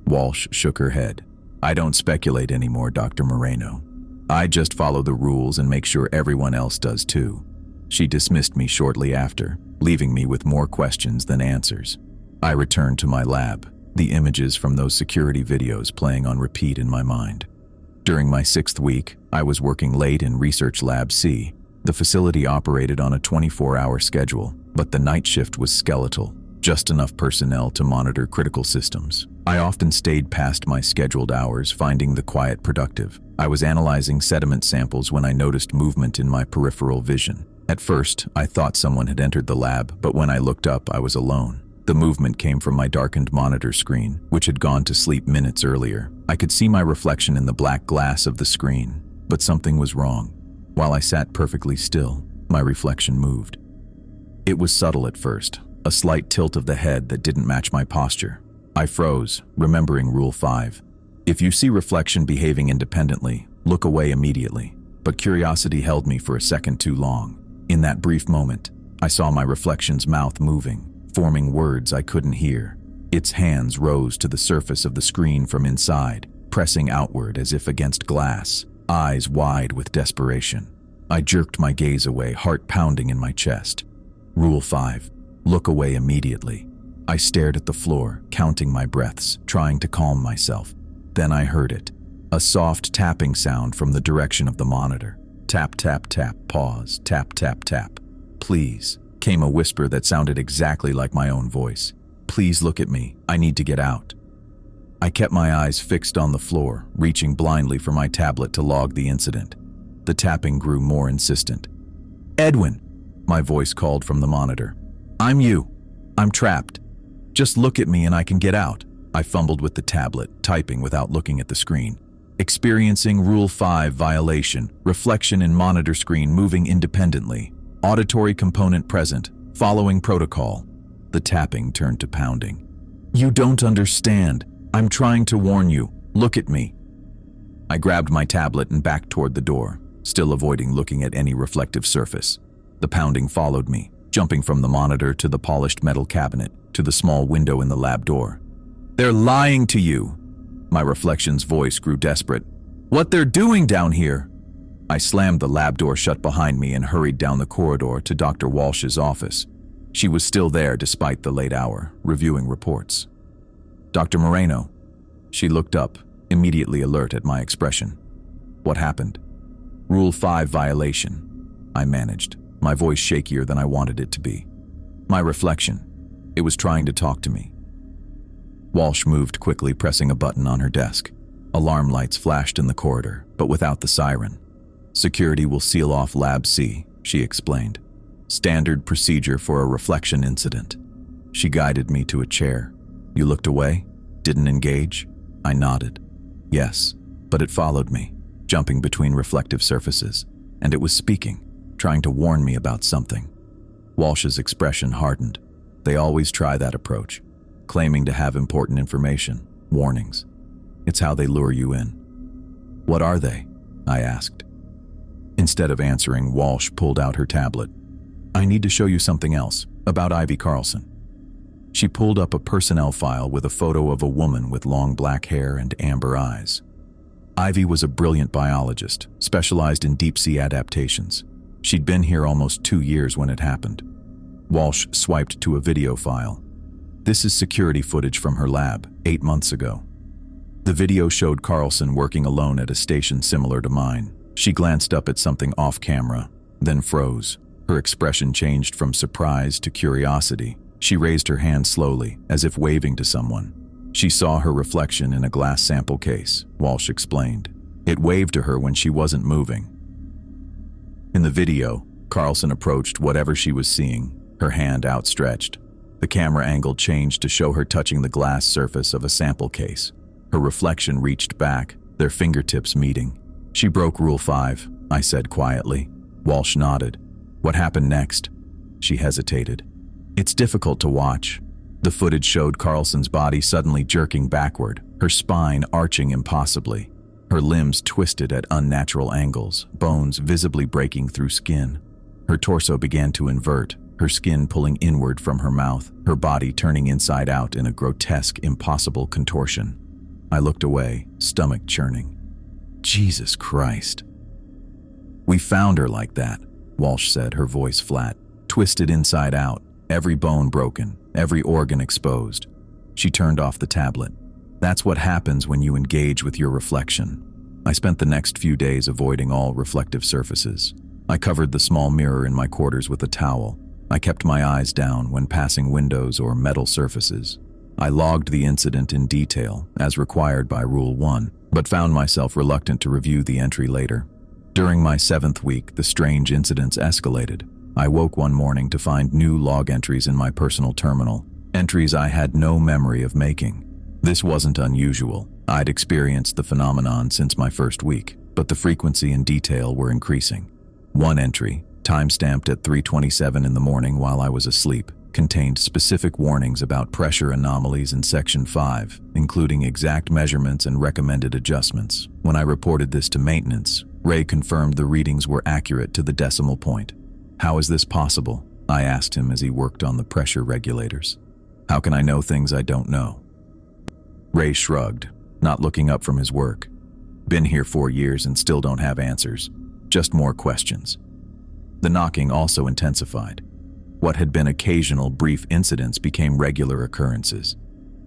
Speaker 1: Walsh shook her head. "I don't speculate anymore, Dr. Moreno. I just follow the rules and make sure everyone else does too." She dismissed me shortly after, leaving me with more questions than answers. I returned to my lab, the images from those security videos playing on repeat in my mind. During my 6th week, I was working late in Research Lab C. The facility operated on a 24-hour schedule, but the night shift was skeletal, just enough personnel to monitor critical systems. I often stayed past my scheduled hours, finding the quiet productive. I was analyzing sediment samples when I noticed movement in my peripheral vision. At first, I thought someone had entered the lab, but when I looked up, I was alone. The movement came from my darkened monitor screen, which had gone to sleep minutes earlier. I could see my reflection in the black glass of the screen, but something was wrong. While I sat perfectly still, my reflection moved. It was subtle at first, a slight tilt of the head that didn't match my posture. I froze, remembering Rule 5. If you see reflection behaving independently, look away immediately. But curiosity held me for a second too long. In that brief moment, I saw my reflection's mouth moving, forming words I couldn't hear. Its hands rose to the surface of the screen from inside, pressing outward as if against glass, eyes wide with desperation. I jerked my gaze away, heart pounding in my chest. Rule 5. Look away immediately. I stared at the floor, counting my breaths, trying to calm myself. Then I heard it. A soft tapping sound from the direction of the monitor. Tap, tap, tap, pause, tap, tap, tap. Please, came a whisper that sounded exactly like my own voice. Please look at me. I need to get out. I kept my eyes fixed on the floor, reaching blindly for my tablet to log the incident. The tapping grew more insistent. Edwin, my voice called from the monitor. I'm you. I'm trapped. Just look at me and I can get out. I fumbled with the tablet, typing without looking at the screen. Experiencing Rule 5 violation, reflection in monitor screen moving independently. Auditory component present, following protocol. The tapping turned to pounding. You don't understand. I'm trying to warn you. Look at me. I grabbed my tablet and backed toward the door, still avoiding looking at any reflective surface. The pounding followed me, jumping from the monitor to the polished metal cabinet to the small window in the lab door. They're lying to you. My reflection's voice grew desperate. What they're doing down here? I slammed the lab door shut behind me and hurried down the corridor to Dr. Walsh's office. She was still there despite the late hour, reviewing reports. Dr. Moreno. She looked up, immediately alert at my expression. What happened? Rule 5 violation. I managed, my voice shakier than I wanted it to be. My reflection. It was trying to talk to me. Walsh moved quickly, pressing a button on her desk. Alarm lights flashed in the corridor, but without the siren. Security will seal off Lab C, she explained. Standard procedure for a reflection incident. She guided me to a chair. You looked away? Didn't engage? I nodded. Yes, but it followed me, jumping between reflective surfaces, and it was speaking, trying to warn me about something. Walsh's expression hardened. They always try that approach, claiming to have important information, warnings. It's how they lure you in. What are they? I asked. Instead of answering, Walsh pulled out her tablet. I need to show you something else, about Ivy Carlson. She pulled up a personnel file with a photo of a woman with long black hair and amber eyes. Ivy was a brilliant biologist, specialized in deep-sea adaptations. She'd been here almost 2 years when it happened. Walsh swiped to a video file. This is security footage from her lab, 8 months ago. The video showed Carlson working alone at a station similar to mine. She glanced up at something off camera, then froze. Her expression changed from surprise to curiosity. She raised her hand slowly, as if waving to someone. She saw her reflection in a glass sample case, Walsh explained. It waved to her when she wasn't moving. In the video, Carlson approached whatever she was seeing, her hand outstretched. The camera angle changed to show her touching the glass surface of a sample case. Her reflection reached back, their fingertips meeting. She broke Rule 5, I said quietly. Walsh nodded. What happened next? She hesitated. It's difficult to watch. The footage showed Carlson's body suddenly jerking backward, her spine arching impossibly. Her limbs twisted at unnatural angles, bones visibly breaking through skin. Her torso began to invert, her skin pulling inward from her mouth, her body turning inside out in a grotesque, impossible contortion. I looked away, stomach churning. Jesus Christ. We found her like that, Walsh said, her voice flat, twisted inside out, every bone broken, every organ exposed. She turned off the tablet. That's what happens when you engage with your reflection. I spent the next few days avoiding all reflective surfaces. I covered the small mirror in my quarters with a towel. I kept my eyes down when passing windows or metal surfaces. I logged the incident in detail, as required by Rule 1, but found myself reluctant to review the entry later. During my 7th week, the strange incidents escalated. I woke one morning to find new log entries in my personal terminal, entries I had no memory of making. This wasn't unusual. I'd experienced the phenomenon since my first week, but the frequency and detail were increasing. One entry, time-stamped at 3:27 in the morning while I was asleep, contained specific warnings about pressure anomalies in Section 5, including exact measurements and recommended adjustments. When I reported this to maintenance, Ray confirmed the readings were accurate to the decimal point. How is this possible? I asked him as he worked on the pressure regulators. How can I know things I don't know? Ray shrugged, not looking up from his work. Been here 4 years and still don't have answers. Just more questions. The knocking also intensified. What had been occasional brief incidents became regular occurrences.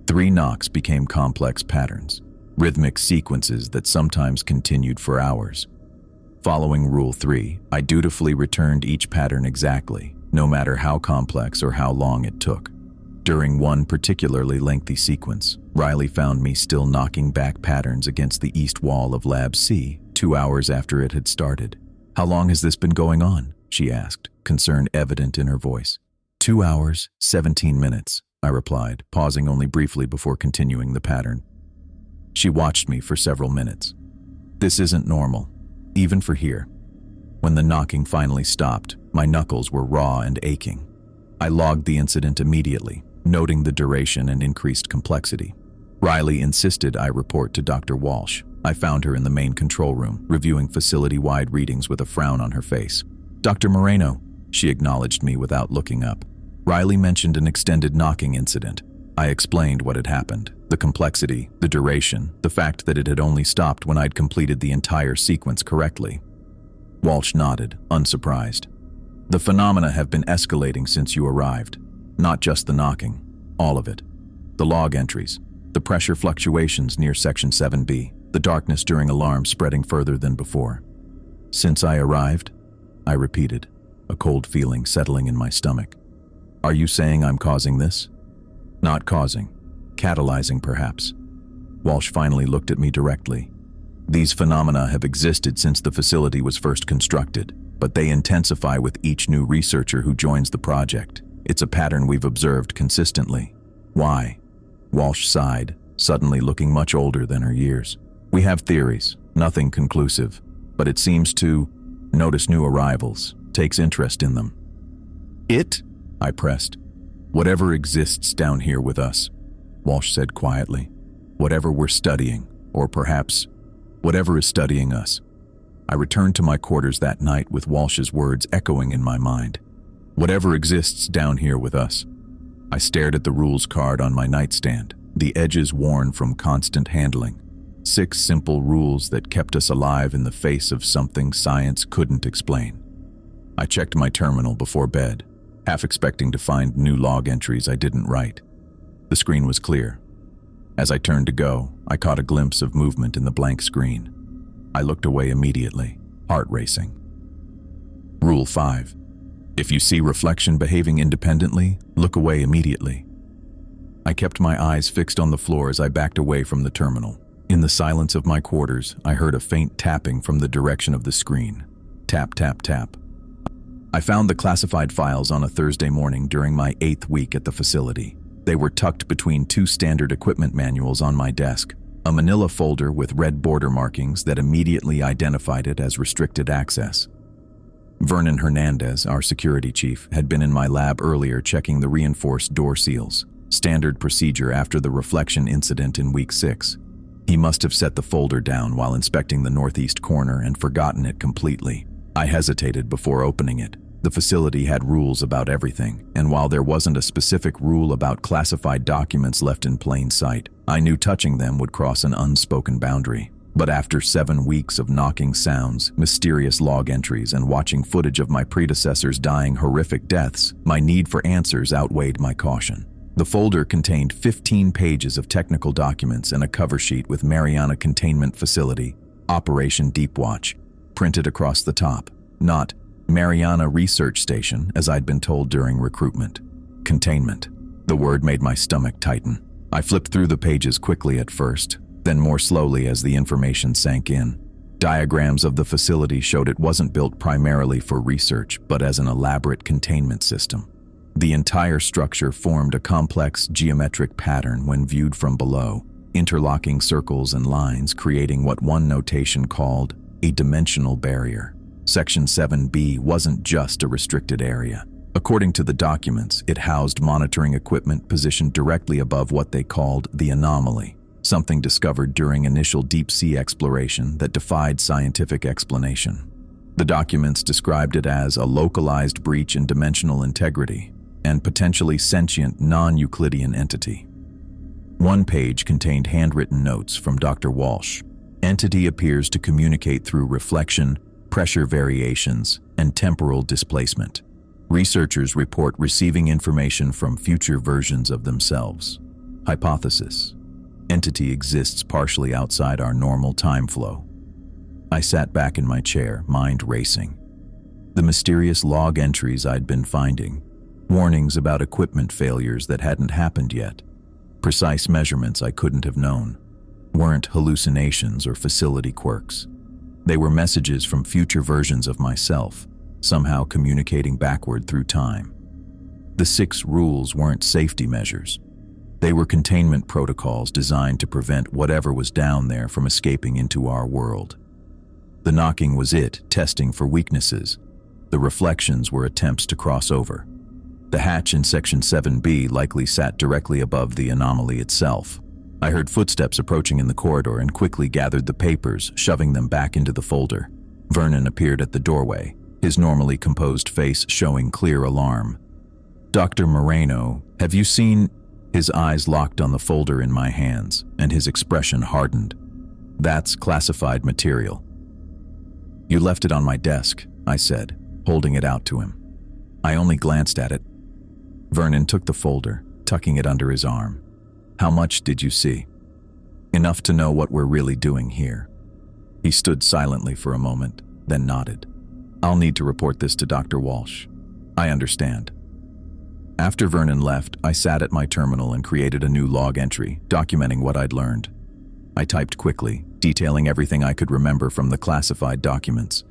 Speaker 1: 3 knocks became complex patterns, rhythmic sequences that sometimes continued for hours. Following Rule 3, I dutifully returned each pattern exactly, no matter how complex or how long it took. During one particularly lengthy sequence, Riley found me still knocking back patterns against the east wall of Lab C 2 hours after it had started. "How long has this been going on?" she asked, concern evident in her voice. 2 hours, 17 minutes, I replied, pausing only briefly before continuing the pattern. She watched me for several minutes. "This isn't normal, even for here." When the knocking finally stopped, my knuckles were raw and aching. I logged the incident immediately, noting the duration and increased complexity. Riley insisted I report to Dr. Walsh. I found her in the main control room, reviewing facility-wide readings with a frown on her face. "Dr. Moreno," she acknowledged me without looking up. Riley mentioned an extended knocking incident. I explained what had happened, the complexity, the duration, the fact that it had only stopped when I'd completed the entire sequence correctly. Walsh nodded, unsurprised. "The phenomena have been escalating since you arrived. Not just the knocking, all of it. The log entries, the pressure fluctuations near Section 7B, the darkness during alarms spreading further than before." "Since I arrived?" I repeated, a cold feeling settling in my stomach. "Are you saying I'm causing this?" "Not causing. Catalyzing, perhaps." Walsh finally looked at me directly. "These phenomena have existed since the facility was first constructed, but they intensify with each new researcher who joins the project. It's a pattern we've observed consistently." "Why?" Walsh sighed, suddenly looking much older than her years. "We have theories, nothing conclusive, but it seems to notice new arrivals, takes interest in them." "It?" I pressed. "Whatever exists down here with us," Walsh said quietly. "Whatever we're studying, or perhaps whatever is studying us." I returned to my quarters that night with Walsh's words echoing in my mind. "Whatever exists down here with us." I stared at the rules card on my nightstand, the edges worn from constant handling. 6 simple rules that kept us alive in the face of something science couldn't explain. I checked my terminal before bed, half expecting to find new log entries I didn't write. The screen was clear. As I turned to go, I caught a glimpse of movement in the blank screen. I looked away immediately, heart racing. Rule 5. If you see reflection behaving independently, look away immediately. I kept my eyes fixed on the floor as I backed away from the terminal. In the silence of my quarters, I heard a faint tapping from the direction of the screen. Tap, tap, tap. I found the classified files on a Thursday morning during my 8th week at the facility. They were tucked between 2 standard equipment manuals on my desk, a manila folder with red border markings that immediately identified it as restricted access. Vernon Hernandez, our security chief, had been in my lab earlier checking the reinforced door seals, standard procedure after the reflection incident in week 6. He must have set the folder down while inspecting the northeast corner and forgotten it completely. I hesitated before opening it. The facility had rules about everything, and while there wasn't a specific rule about classified documents left in plain sight, I knew touching them would cross an unspoken boundary. But after 7 weeks of knocking sounds, mysterious log entries, and watching footage of my predecessors dying horrific deaths, my need for answers outweighed my caution. The folder contained 15 pages of technical documents and a cover sheet with Mariana Containment Facility, Operation Deep Watch, printed across the top, not Mariana Research Station, as I'd been told during recruitment. Containment. The word made my stomach tighten. I flipped through the pages quickly at first, then more slowly as the information sank in. Diagrams of the facility showed it wasn't built primarily for research, but as an elaborate containment system. The entire structure formed a complex geometric pattern when viewed from below, interlocking circles and lines creating what one notation called a dimensional barrier. Section 7B wasn't just a restricted area. According to the documents, it housed monitoring equipment positioned directly above what they called the anomaly, something discovered during initial deep-sea exploration that defied scientific explanation. The documents described it as a localized breach in dimensional integrity and potentially sentient non-Euclidean entity. One page contained handwritten notes from Dr. Walsh. Entity appears to communicate through reflection, pressure variations, and temporal displacement. Researchers report receiving information from future versions of themselves. Hypothesis: entity exists partially outside our normal time flow. I sat back in my chair, mind racing. The mysterious log entries I'd been finding, warnings about equipment failures that hadn't happened yet, precise measurements I couldn't have known, weren't hallucinations or facility quirks. They were messages from future versions of myself, somehow communicating backward through time. The 6 rules weren't safety measures. They were containment protocols designed to prevent whatever was down there from escaping into our world. The knocking was it, testing for weaknesses. The reflections were attempts to cross over. The hatch in Section 7B likely sat directly above the anomaly itself. I heard footsteps approaching in the corridor and quickly gathered the papers, shoving them back into the folder. Vernon appeared at the doorway, his normally composed face showing clear alarm. "Dr. Moreno, have you seen—" His eyes locked on the folder in my hands, and his expression hardened. "That's classified material." "You left it on my desk," I said, holding it out to him. I only glanced at it. Vernon took the folder, tucking it under his arm. "How much did you see?" "Enough to know what we're really doing here." He stood silently for a moment, then nodded. "I'll need to report this to Dr. Walsh." "I understand." After Vernon left, I sat at my terminal and created a new log entry, documenting what I'd learned. I typed quickly, detailing everything I could remember from the classified documents.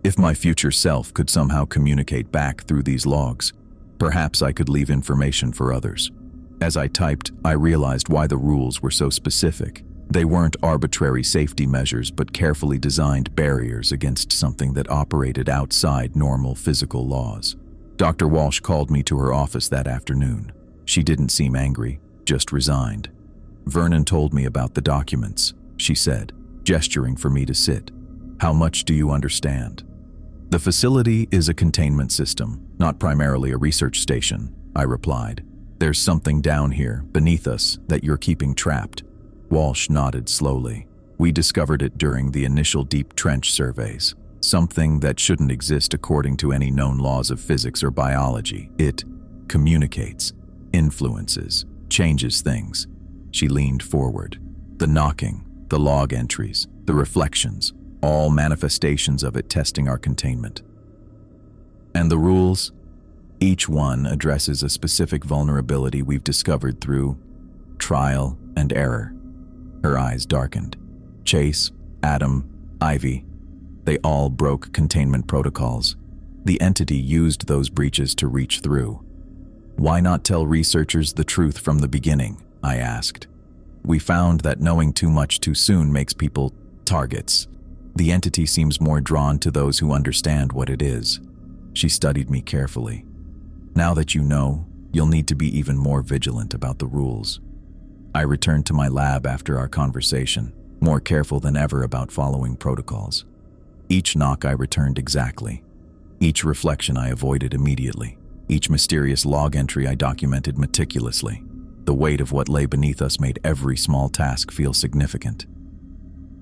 Speaker 1: If my future self could somehow communicate back through these logs, perhaps I could leave information for others. As I typed, I realized why the rules were so specific. They weren't arbitrary safety measures, but carefully designed barriers against something that operated outside normal physical laws. Dr. Walsh called me to her office that afternoon. She didn't seem angry, just resigned. "Vernon told me about the documents," she said, gesturing for me to sit. "How much do you understand?" "The facility is a containment system, not primarily a research station," I replied. "There's something down here, beneath us, that you're keeping trapped." Walsh nodded slowly. "We discovered it during the initial deep trench surveys. Something that shouldn't exist according to any known laws of physics or biology. It communicates, influences, changes things." She leaned forward. "The knocking, the log entries, the reflections, all manifestations of it testing our containment. And the rules? Each one addresses a specific vulnerability we've discovered through trial and error." Her eyes darkened. "Chase, Adam, Ivy, they all broke containment protocols. The entity used those breaches to reach through." "Why not tell researchers the truth from the beginning?" I asked. "We found that knowing too much too soon makes people targets. The entity seems more drawn to those who understand what it is." She studied me carefully. "Now that you know, you'll need to be even more vigilant about the rules." I returned to my lab after our conversation, more careful than ever about following protocols. Each knock I returned exactly. Each reflection I avoided immediately. Each mysterious log entry I documented meticulously. The weight of what lay beneath us made every small task feel significant.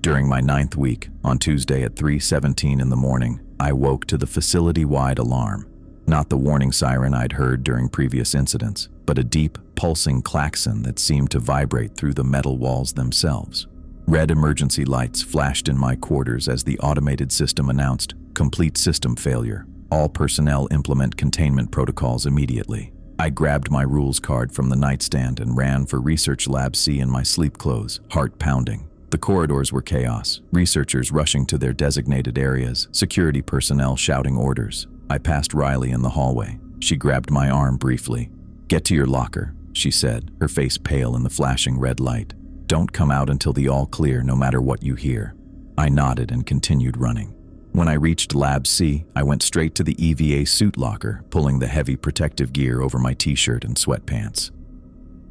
Speaker 1: During my 9th week, on Tuesday at 3:17 in the morning, I woke to the facility-wide alarm. Not the warning siren I'd heard during previous incidents, but a deep, pulsing klaxon that seemed to vibrate through the metal walls themselves. Red emergency lights flashed in my quarters as the automated system announced, "Complete system failure. All personnel implement containment protocols immediately." I grabbed my rules card from the nightstand and ran for Research Lab C in my sleep clothes, heart pounding. The corridors were chaos, researchers rushing to their designated areas, security personnel shouting orders. I passed Riley in the hallway. She grabbed my arm briefly. "Get to your locker," she said, her face pale in the flashing red light. "Don't come out until the all clear, no matter what you hear." I nodded and continued running. When I reached Lab C, I went straight to the EVA suit locker, pulling the heavy protective gear over my t-shirt and sweatpants.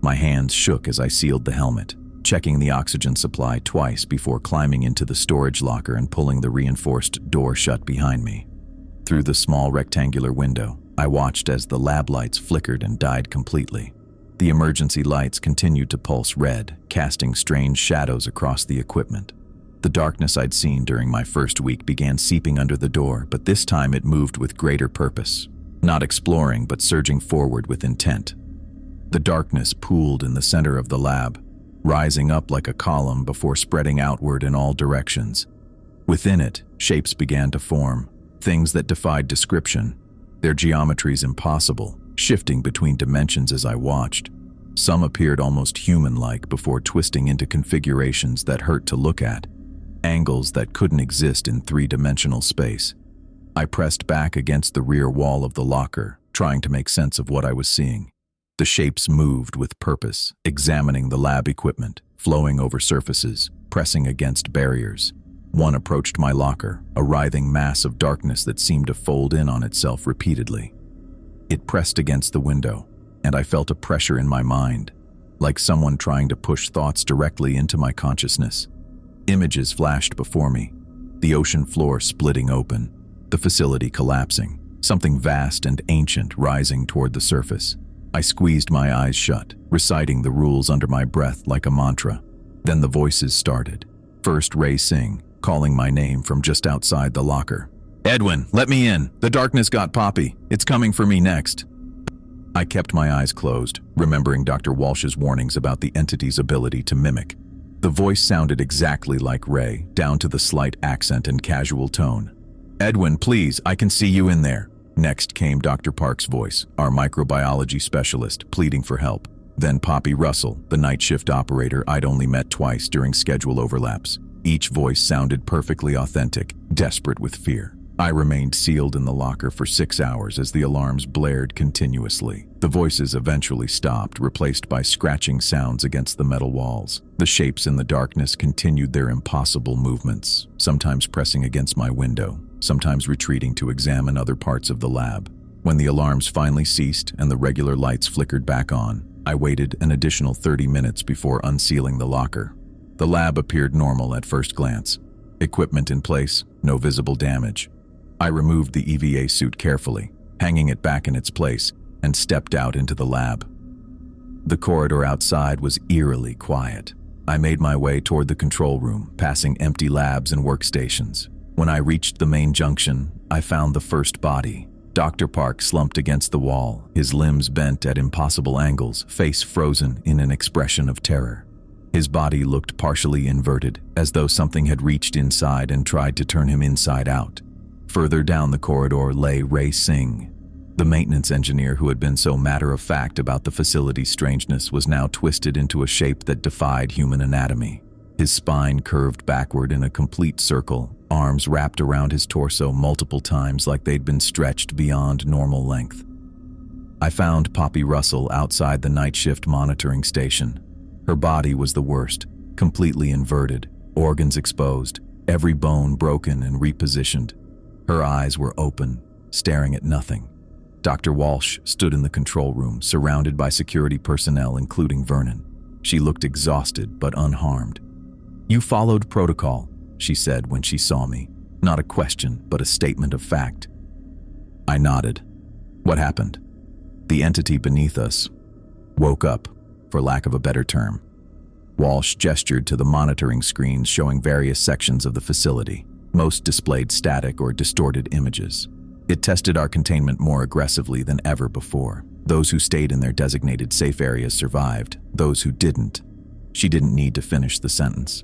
Speaker 1: My hands shook as I sealed the helmet, checking the oxygen supply twice before climbing into the storage locker and pulling the reinforced door shut behind me. Through the small rectangular window, I watched as the lab lights flickered and died completely. The emergency lights continued to pulse red, casting strange shadows across the equipment. The darkness I'd seen during my first week began seeping under the door, but this time it moved with greater purpose, not exploring but surging forward with intent. The darkness pooled in the center of the lab, rising up like a column before spreading outward in all directions. Within it, shapes began to form, Things that defied description, their geometries impossible, shifting between dimensions as I watched. Some appeared almost human-like before twisting into configurations that hurt to look at, angles that couldn't exist in three-dimensional space. I pressed back against the rear wall of the locker, trying to make sense of what I was seeing. The shapes moved with purpose, examining the lab equipment, flowing over surfaces, pressing against barriers. One approached my locker, a writhing mass of darkness that seemed to fold in on itself repeatedly. It pressed against the window, and I felt a pressure in my mind, like someone trying to push thoughts directly into my consciousness. Images flashed before me, the ocean floor splitting open, the facility collapsing, something vast and ancient rising toward the surface. I squeezed my eyes shut, reciting the rules under my breath like a mantra. Then the voices started. First Ray Singh, calling my name from just outside the locker. "Edwin, let me in. The darkness got Poppy. It's coming for me next." I kept my eyes closed, remembering Dr. Walsh's warnings about the entity's ability to mimic. The voice sounded exactly like Ray, down to the slight accent and casual tone. "Edwin, please, I can see you in there." Next came Dr. Park's voice, our microbiology specialist, pleading for help. Then Poppy Russell, the night shift operator I'd only met twice during schedule overlaps. Each voice sounded perfectly authentic, desperate with fear. I remained sealed in the locker for 6 hours as the alarms blared continuously. The voices eventually stopped, replaced by scratching sounds against the metal walls. The shapes in the darkness continued their impossible movements, sometimes pressing against my window, sometimes retreating to examine other parts of the lab. When the alarms finally ceased and the regular lights flickered back on, I waited an additional 30 minutes before unsealing the locker. The lab appeared normal at first glance. Equipment in place, no visible damage. I removed the EVA suit carefully, hanging it back in its place, and stepped out into the lab. The corridor outside was eerily quiet. I made my way toward the control room, passing empty labs and workstations. When I reached the main junction, I found the first body. Dr. Park slumped against the wall, his limbs bent at impossible angles, face frozen in an expression of terror. His body looked partially inverted, as though something had reached inside and tried to turn him inside out. Further down the corridor lay Ray Singh. The maintenance engineer who had been so matter-of-fact about the facility's strangeness was now twisted into a shape that defied human anatomy. His spine curved backward in a complete circle, arms wrapped around his torso multiple times like they'd been stretched beyond normal length. I found Poppy Russell outside the night shift monitoring station. Her body was the worst, completely inverted, organs exposed, every bone broken and repositioned. Her eyes were open, staring at nothing. Dr. Walsh stood in the control room, surrounded by security personnel, including Vernon. She looked exhausted but unharmed. "You followed protocol," she said when she saw me. Not a question, but a statement of fact. I nodded. "What happened?" "The entity beneath us woke up, for lack of a better term." Walsh gestured to the monitoring screens showing various sections of the facility. Most displayed static or distorted images. It tested our containment more aggressively than ever before. Those who stayed in their designated safe areas survived. Those who didn't. She didn't need to finish the sentence.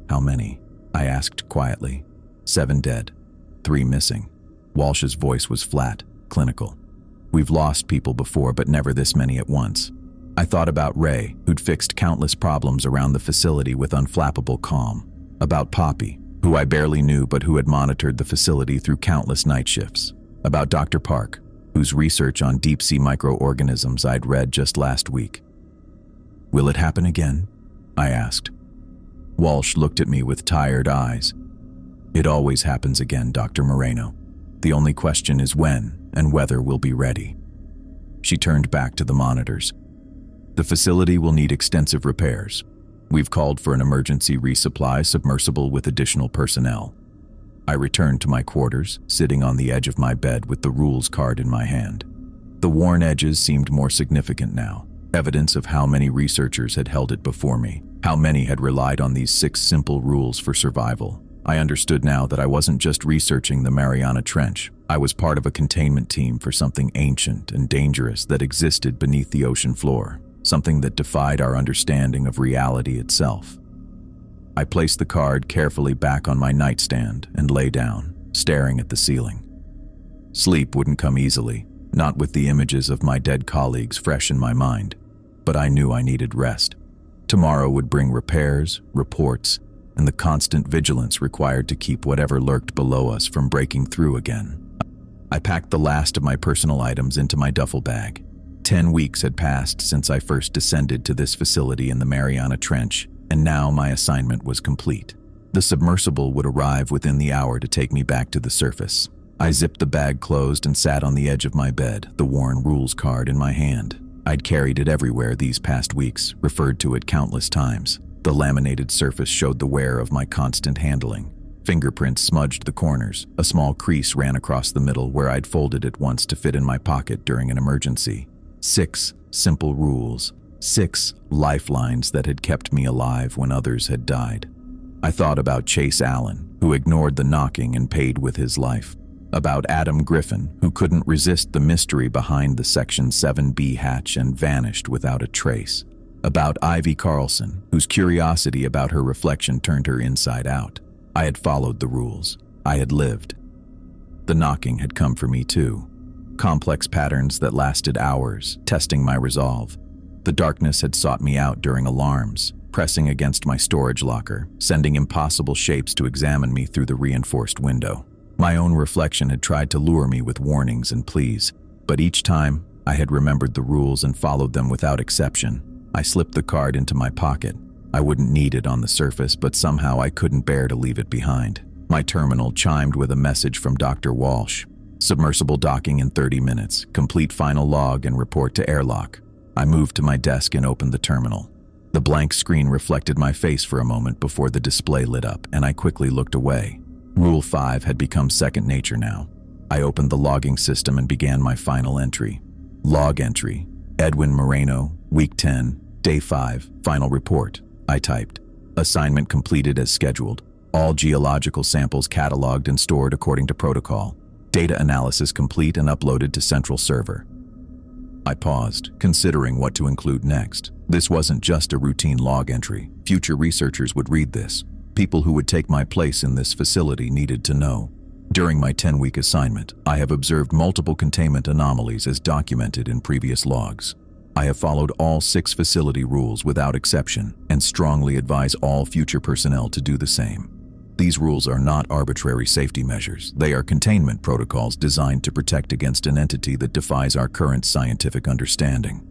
Speaker 1: "How many?" I asked quietly. 7 dead. 3 missing. Walsh's voice was flat, clinical. "We've lost people before, but never this many at once." I thought about Ray, who'd fixed countless problems around the facility with unflappable calm. About Poppy, who I barely knew but who had monitored the facility through countless night shifts. About Dr. Park, whose research on deep-sea microorganisms I'd read just last week. "Will it happen again?" I asked. Walsh looked at me with tired eyes. "It always happens again, Dr. Moreno. The only question is when and whether we'll be ready." She turned back to the monitors. "The facility will need extensive repairs. We've called for an emergency resupply submersible with additional personnel." I returned to my quarters, sitting on the edge of my bed with the rules card in my hand. The worn edges seemed more significant now, evidence of how many researchers had held it before me, how many had relied on these 6 simple rules for survival. I understood now that I wasn't just researching the Mariana Trench. I was part of a containment team for something ancient and dangerous that existed beneath the ocean floor, something that defied our understanding of reality itself. I placed the card carefully back on my nightstand and lay down, staring at the ceiling. Sleep wouldn't come easily, not with the images of my dead colleagues fresh in my mind, but I knew I needed rest. Tomorrow would bring repairs, reports, and the constant vigilance required to keep whatever lurked below us from breaking through again. I packed the last of my personal items into my duffel bag. 10 weeks had passed since I first descended to this facility in the Mariana Trench, and now my assignment was complete. The submersible would arrive within the hour to take me back to the surface. I zipped the bag closed and sat on the edge of my bed, the worn rules card in my hand. I'd carried it everywhere these past weeks, referred to it countless times. The laminated surface showed the wear of my constant handling. Fingerprints smudged the corners. A small crease ran across the middle where I'd folded it once to fit in my pocket during an emergency. 6 simple rules. 6 lifelines that had kept me alive when others had died. I thought about Chase Allen, who ignored the knocking and paid with his life. About Adam Griffin, who couldn't resist the mystery behind the Section 7B hatch and vanished without a trace. About Ivy Carlson, whose curiosity about her reflection turned her inside out. I had followed the rules. I had lived. The knocking had come for me too. Complex patterns that lasted hours, testing my resolve. The darkness had sought me out during alarms, pressing against my storage locker, sending impossible shapes to examine me through the reinforced window. My own reflection had tried to lure me with warnings and pleas, but each time I had remembered the rules and followed them without exception. I slipped the card into my pocket. I wouldn't need it on the surface, but somehow I couldn't bear to leave it behind. My terminal chimed with a message from Dr. Walsh. Submersible docking in 30 minutes. Complete final log and report to airlock. I moved to my desk and opened the terminal. The blank screen reflected my face for a moment before the display lit up, and I quickly looked away. Rule 5 had become second nature now. I opened the logging system and began my final entry. Log entry. Edwin Moreno, Week 10, Day 5, Final Report. I typed. Assignment completed as scheduled. All geological samples cataloged and stored according to protocol. Data analysis complete and uploaded to central server. I paused, considering what to include next. This wasn't just a routine log entry. Future researchers would read this. People who would take my place in this facility needed to know. During my 10-week assignment, I have observed multiple containment anomalies as documented in previous logs. I have followed all 6 facility rules without exception and strongly advise all future personnel to do the same. These rules are not arbitrary safety measures. They are containment protocols designed to protect against an entity that defies our current scientific understanding.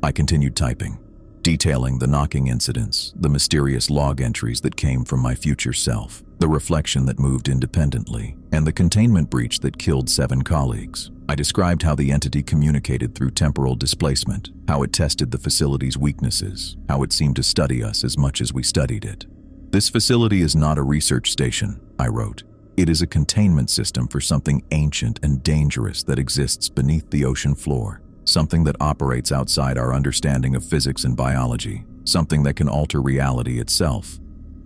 Speaker 1: I continued typing, detailing the knocking incidents, the mysterious log entries that came from my future self, the reflection that moved independently, and the containment breach that killed 7 colleagues. I described how the entity communicated through temporal displacement, how it tested the facility's weaknesses, how it seemed to study us as much as we studied it. This facility is not a research station, I wrote. It is a containment system for something ancient and dangerous that exists beneath the ocean floor, something that operates outside our understanding of physics and biology, something that can alter reality itself.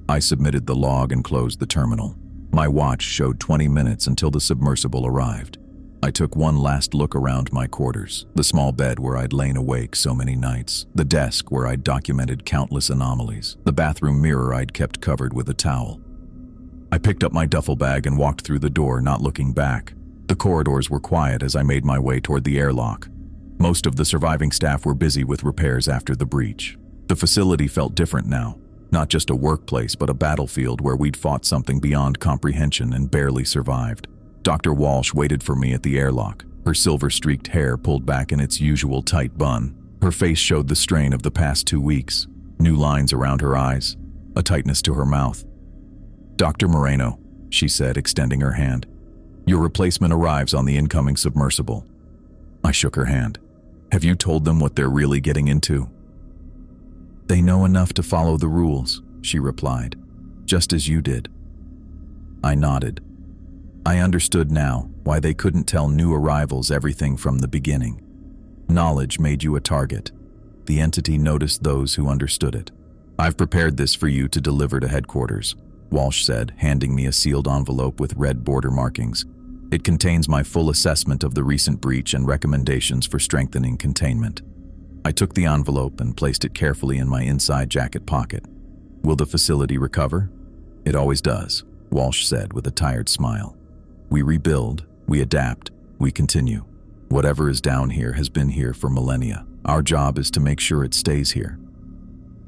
Speaker 1: I submitted the log and closed the terminal. My watch showed 20 minutes until the submersible arrived. I took one last look around my quarters, the small bed where I'd lain awake so many nights, the desk where I'd documented countless anomalies, the bathroom mirror I'd kept covered with a towel. I picked up my duffel bag and walked through the door, not looking back. The corridors were quiet as I made my way toward the airlock. Most of the surviving staff were busy with repairs after the breach. The facility felt different now, not just a workplace but a battlefield where we'd fought something beyond comprehension and barely survived. Dr. Walsh waited for me at the airlock, her silver-streaked hair pulled back in its usual tight bun. Her face showed the strain of the past 2 weeks, new lines around her eyes, a tightness to her mouth. "Dr. Moreno," she said, extending her hand. "Your replacement arrives on the incoming submersible." I shook her hand. "Have you told them what they're really getting into?" "They know enough to follow the rules," she replied, "just as you did." I nodded. I understood now why they couldn't tell new arrivals everything from the beginning. Knowledge made you a target. The entity noticed those who understood it. "I've prepared this for you to deliver to headquarters," Walsh said, handing me a sealed envelope with red border markings. "It contains my full assessment of the recent breach and recommendations for strengthening containment." I took the envelope and placed it carefully in my inside jacket pocket. "Will the facility recover?" "It always does," Walsh said with a tired smile. "We rebuild, we adapt, We continue. Whatever is down here has been here for millennia. Our job is to make sure it stays here.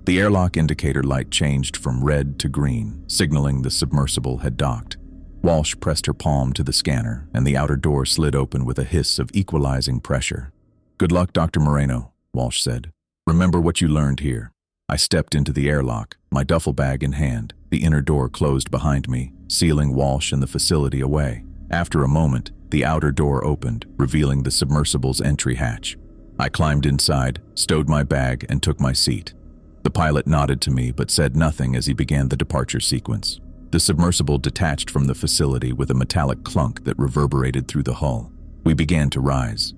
Speaker 1: The airlock indicator light changed from red to green, signaling the submersible had docked. Walsh pressed her palm to the scanner, and the outer door slid open with a hiss of equalizing pressure. "Good luck, Dr. Moreno," Walsh said. "Remember what you learned here." I stepped into the airlock, my duffel bag in hand. The inner door closed behind me, sealing Walsh and the facility away. After a moment, the outer door opened, revealing the submersible's entry hatch. I climbed inside, stowed my bag, and took my seat. The pilot nodded to me but said nothing as he began the departure sequence. The submersible detached from the facility with a metallic clunk that reverberated through the hull. We began to rise.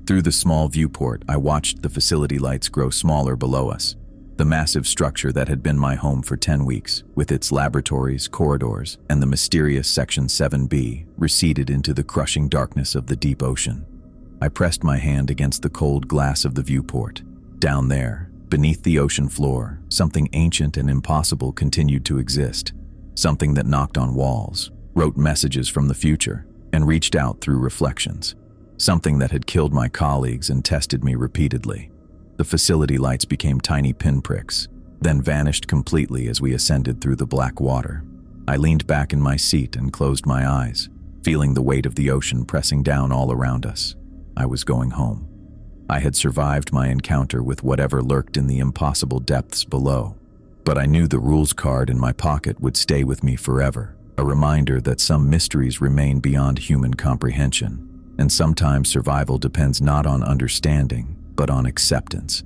Speaker 1: Through the small viewport, I watched the facility lights grow smaller below us. The massive structure that had been my home for 10 weeks, with its laboratories, corridors, and the mysterious Section 7B, receded into the crushing darkness of the deep ocean. I pressed my hand against the cold glass of the viewport. Down there, beneath the ocean floor, something ancient and impossible continued to exist. Something that knocked on walls, wrote messages from the future, and reached out through reflections. Something that had killed my colleagues and tested me repeatedly. The facility lights became tiny pinpricks, then vanished completely as we ascended through the black water. I leaned back in my seat and closed my eyes, feeling the weight of the ocean pressing down all around us. I was going home. I had survived my encounter with whatever lurked in the impossible depths below. But I knew the rules card in my pocket would stay with me forever, a reminder that some mysteries remain beyond human comprehension, and sometimes survival depends not on understanding, but on acceptance.